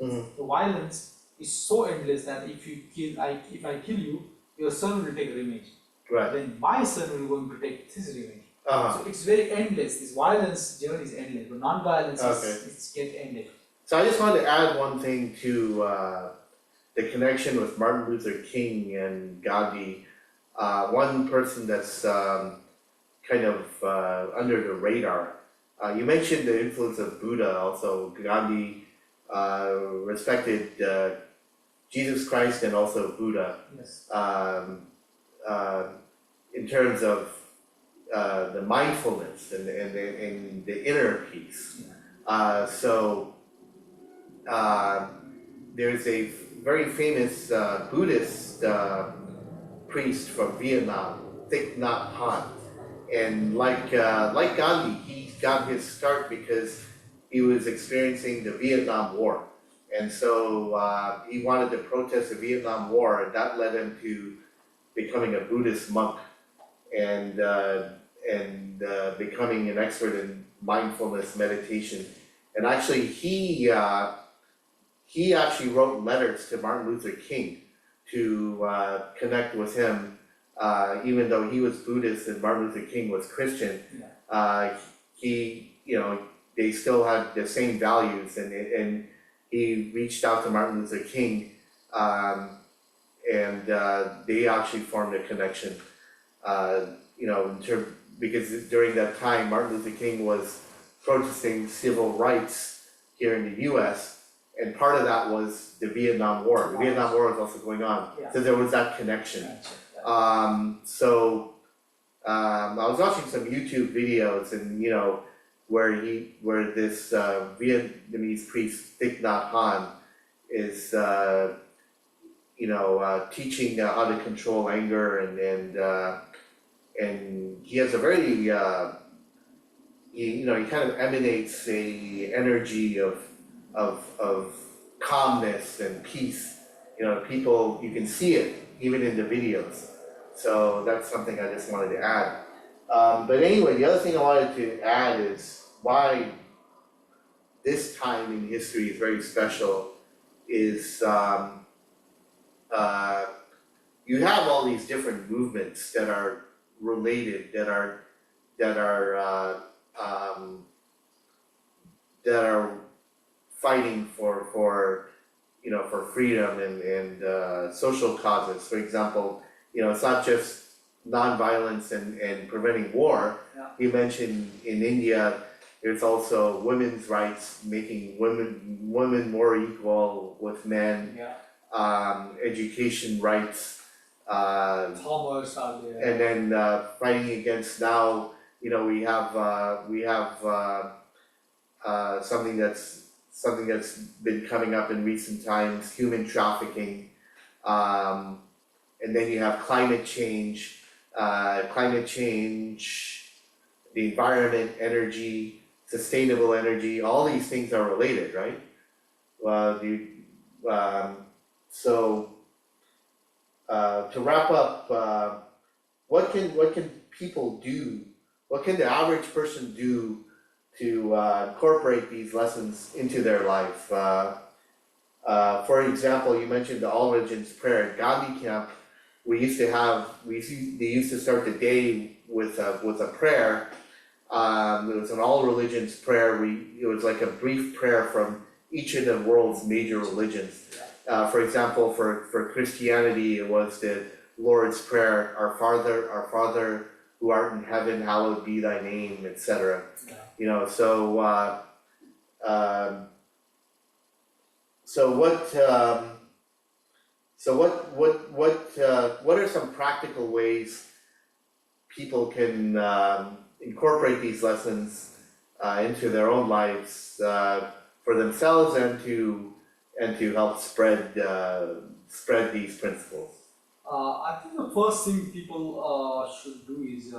The violence is so endless that if I kill you, your son will take revenge. Right. Then my son will going to take his revenge. Uh-huh. So it's very endless. This violence journey is endless, but non-violence Okay. is get ended. So I just wanted to add one thing to the connection with Martin Luther King and Gandhi. One person that's kind of under the radar. You mentioned the influence of Buddha. Also, Gandhi respected Jesus Christ and also Buddha. Yes. In terms of the mindfulness and the inner peace. So there's a very famous Buddhist priest from Vietnam, Thich Nhat Hanh, and like Gandhi, he got his start because he was experiencing the Vietnam War, and so he wanted to protest the Vietnam War, and that led him to becoming a Buddhist monk and becoming an expert in mindfulness meditation. And actually, he actually wrote letters to Martin Luther King to connect with him, even though he was Buddhist and Martin Luther King was Christian. They still had the same values, and he reached out to Martin Luther King, and they actually formed a connection. Because during that time, Martin Luther King was protesting civil rights here in the U.S., and part of that was the Vietnam War. The Vietnam War was also going on, so there was that connection. I was watching some YouTube videos, and where this Vietnamese priest Thich Nhat Hanh is teaching how to control anger, and he has a very he kind of emanates a energy of calmness and peace. People, you can see it even in the videos. So that's something I just wanted to add. But anyway, the other thing I wanted to add is why this time in history is very special is you have all these different movements that are related, that are fighting for freedom and social causes. For example, it's not just non-violence and preventing war. You mentioned in India, there's also women's rights, making women more equal with men. Education rights. Commerce are there. And then fighting against now, we have something that's been coming up in recent times, human trafficking. And then you have climate change, the environment, energy, sustainable energy. All these things are related, right? To wrap up, what can people do? What can the average person do to incorporate these lessons into their life? For example, you mentioned the all religions prayer at Gandhi camp. They used to start the day with a prayer. It was an all religions prayer. It was like a brief prayer from each of the world's major religions. For example, for Christianity, it was the Lord's Prayer, Our Father who art in heaven, hallowed be thy name, etc. What are some practical ways people can incorporate these lessons into their own lives for themselves and to help spread these principles? I think the first thing people should do is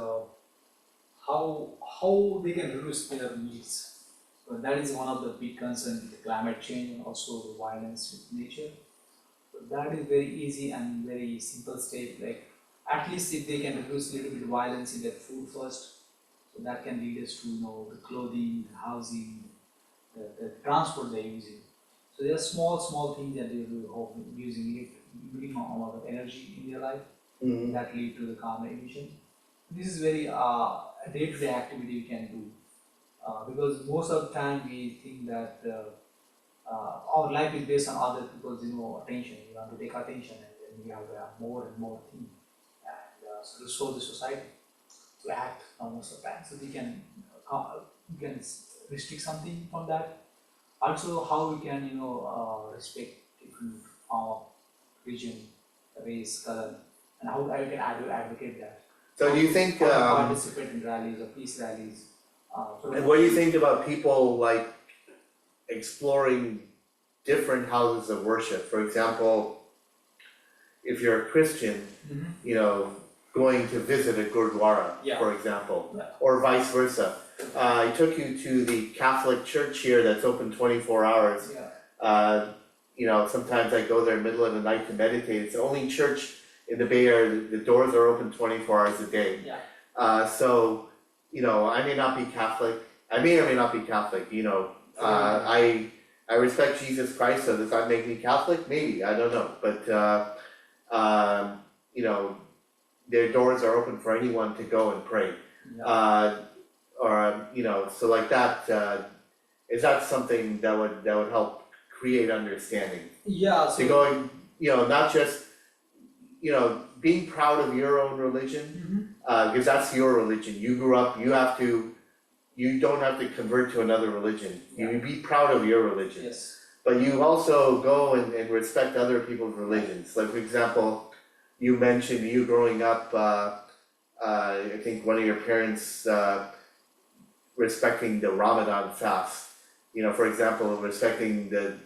how they can reduce their needs. So that is one of the big concerns, the climate change and also the violence with nature. So that is very easy and very simple step. Like at least if they can reduce a little bit violence in their food first, so that can lead us to the clothing, the housing, the transport they're using. So there are small things that they do of using minimum amount of energy in their life that lead to the carbon emission. This is very day-to-day activity we can do because most of the time we think that our life is based on other people's attention. We want to take attention, and then we have to have more and more things, and so to show the society to act most of the time. So we can restrict something from that. Also, how we can respect different form of religion, race, color, and how I can advocate that. So do you think, How to participate in rallies or peace rallies? and what do you think about people like exploring different houses of worship? For example, if you're a Christian, going to visit a Gurdwara, Yeah. for example, Yeah. or vice versa. I took you to the Catholic church here that's open 24 hours. Sometimes I go there in the middle of the night to meditate. It's the only church in the Bay Area, the doors are open 24 hours a day. So, I may not be Catholic, I may or may not be Catholic, I respect Jesus Christ, so does that make me Catholic? Maybe, I don't know, but, their doors are open for anyone to go and pray. So like that, is that something that would help create understanding? So To going, not just, being proud of your own religion, because that's your religion. You grew up, you don't have to convert to another religion. You be proud of your religion. Yes. But you also go and respect other people's religions. Like, for example, you mentioned you growing up, I think one of your parents respecting the Ramadan fast. For example, respecting the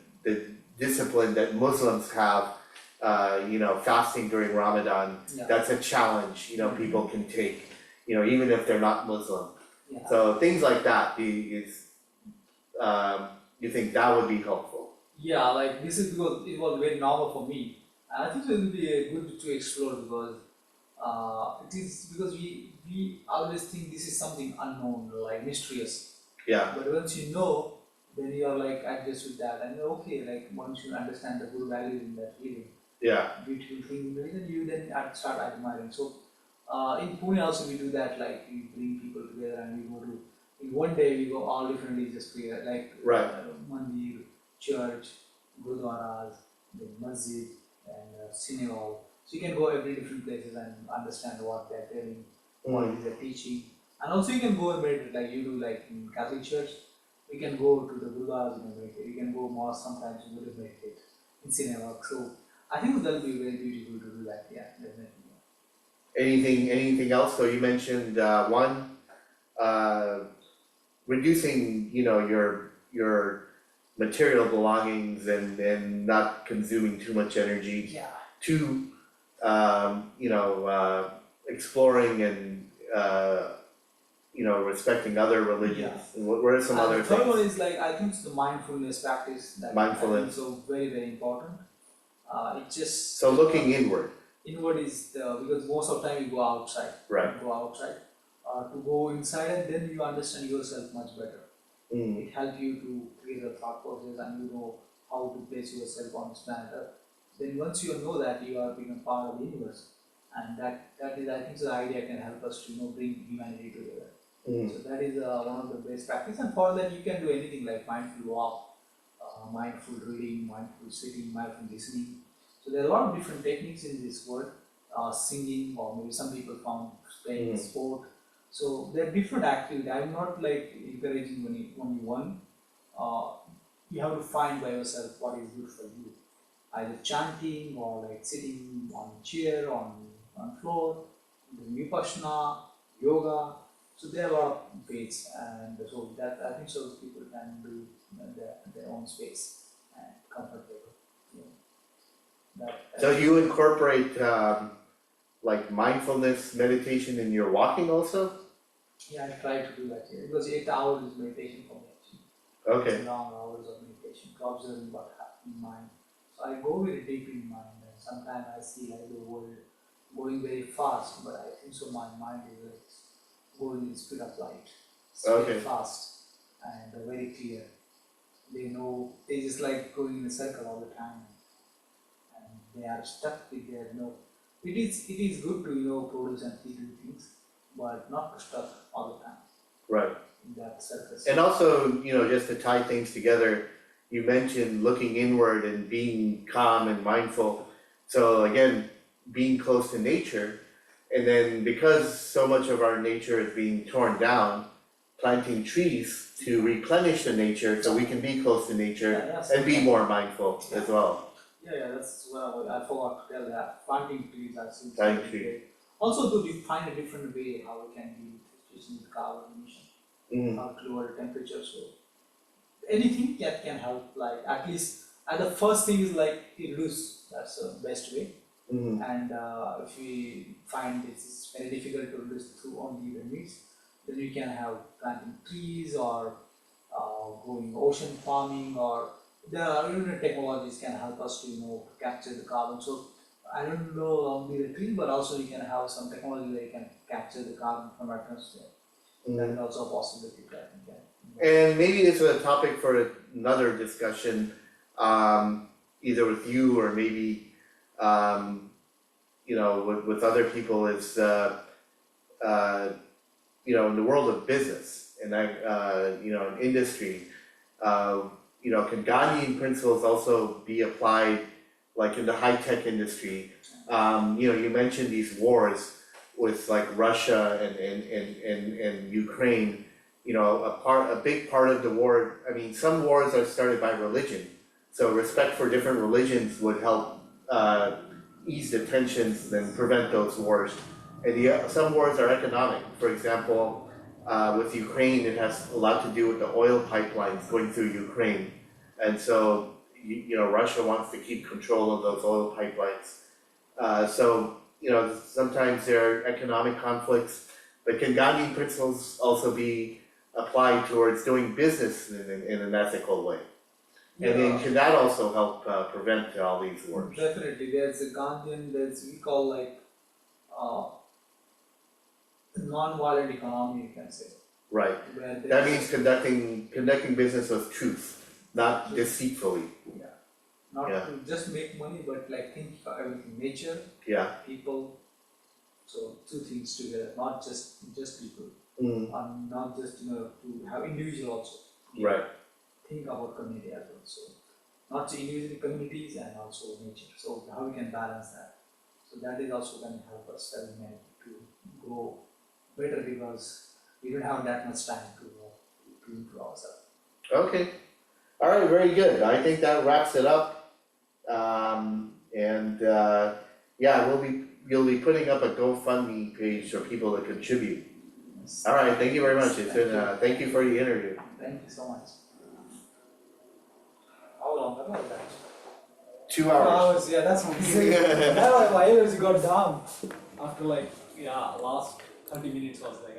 discipline that Muslims have, fasting during Ramadan. That's a challenge, people can take, even if they're not Muslim. So things like that, you think that would be helpful? Like this is because it was very normal for me. And I think it will be good to explore because it is because we always think this is something unknown, like mysterious. But once then you are like adjust with that, and okay, like once you understand the good value in that feeling, beautiful thing in the religion, you then start admiring. So in Pune also we do that, like we bring people together and we go to, in one day we go all different religious prayer, like mandir, church, gurdwaras, the masjid, and cinema hall. So you can go every different places and understand what they're telling, what is the teaching, and also you can go and meditate like you do, like in Catholic church. We can go to the gurdwaras and meditate. We can go mosque sometimes to meditate in cinema. So I think that will be very beautiful to do that. Yeah, definitely. Anything else? So you mentioned one, reducing, your material belongings and not consuming too much energy. Two, exploring and respecting other religions. And what are some other The third things? one is like I think it's the mindfulness practice that Mindfulness. is so very very important. It's just So looking inward. Inward is because most of the time you go outside. Right. Go outside. To go inside and then you understand yourself much better. It helps you to create a thought process and you know how to place yourself on this planet Earth. Then once you know that, you are being a part of the universe, and that is, I think, the idea can help us to bring humanity together. So that is one of the best practice, and for that you can do anything like mindful walk, mindful reading, mindful sitting, mindful listening. So there are a lot of different techniques in this world, singing, or maybe some people found playing sport. So there are different activities. I'm not like encouraging only one. You have to find by yourself what is good for you. Either chanting or like sitting on chair, on floor, doing vipassana, yoga. So there are a lot of ways, and so that I think so people can do their own space and comfortable. So you incorporate like mindfulness meditation in your walking also? Yeah, I try to do that here because 8 hours is meditation for me actually. Okay. It's long hours of meditation to observe what happens in mind. So I go very deep in mind, and sometimes I see like the world going very fast, but I think so my mind is like going in speed of light. It's Okay. very fast and very clear. They know, they just like going in a circle all the time. And they are stuck with their, it is good to, produce and do things, but not to stuck all the time Right. in that circle. And also, just to tie things together, you mentioned looking inward and being calm and mindful. So again, being close to nature, and then because so much of our nature is being torn down, planting trees to replenish the nature so we can be close to nature and be more mindful as well. Yeah, that's what I forgot to tell that. Planting trees actually. Planting trees. Also, to find a different way how we can deal with carbon emission, how to lower temperature. So anything that can help, like at least, and the first thing is like reduce. That's the best way. And if we find this is very difficult to reduce through only the needs, then we can have planting trees or going ocean farming, or there are even technologies can help us to capture the carbon. So I don't know only the tree, but also you can have some technology where you can capture the carbon from atmosphere. That is also a possibility that we can. And maybe this is a topic for another discussion, either with you or maybe with other people, is in the world of business and in industry, can Gandhian principles also be applied like in the high-tech industry? You mentioned these wars with like Russia and Ukraine. A big part of the war, I mean, some wars are started by religion. So respect for different religions would help ease the tensions and prevent those wars. And some wars are economic. For example, with Ukraine, it has a lot to do with the oil pipelines going through Ukraine. And so, Russia wants to keep control of those oil pipelines. Sometimes there are economic conflicts, but can Gandhi principles also be applied towards doing business in an ethical way? And then can that also help prevent all these wars? Definitely, there's a Gandhian, we call like non-violent economy, you can say. Right. That means conducting business with truth, not deceitfully. Not to just make money, but like think for everything, nature, people. So two things together, not just people, and not just to have individual also. Right. Think about community as well. So not to individual communities and also nature. So how we can balance that. So that is also going to help us as men to grow better, because we don't have that much time to improve ourselves. Okay. All right, very good. I think that wraps it up. You'll be putting up a GoFundMe page for people to contribute. All right, thank you very much. It's been thank you for the interview. Thank you so much. How long was that? 2 hours. 2 hours, yeah, that's what I'm saying. Now my energy got down after last 30 minutes was like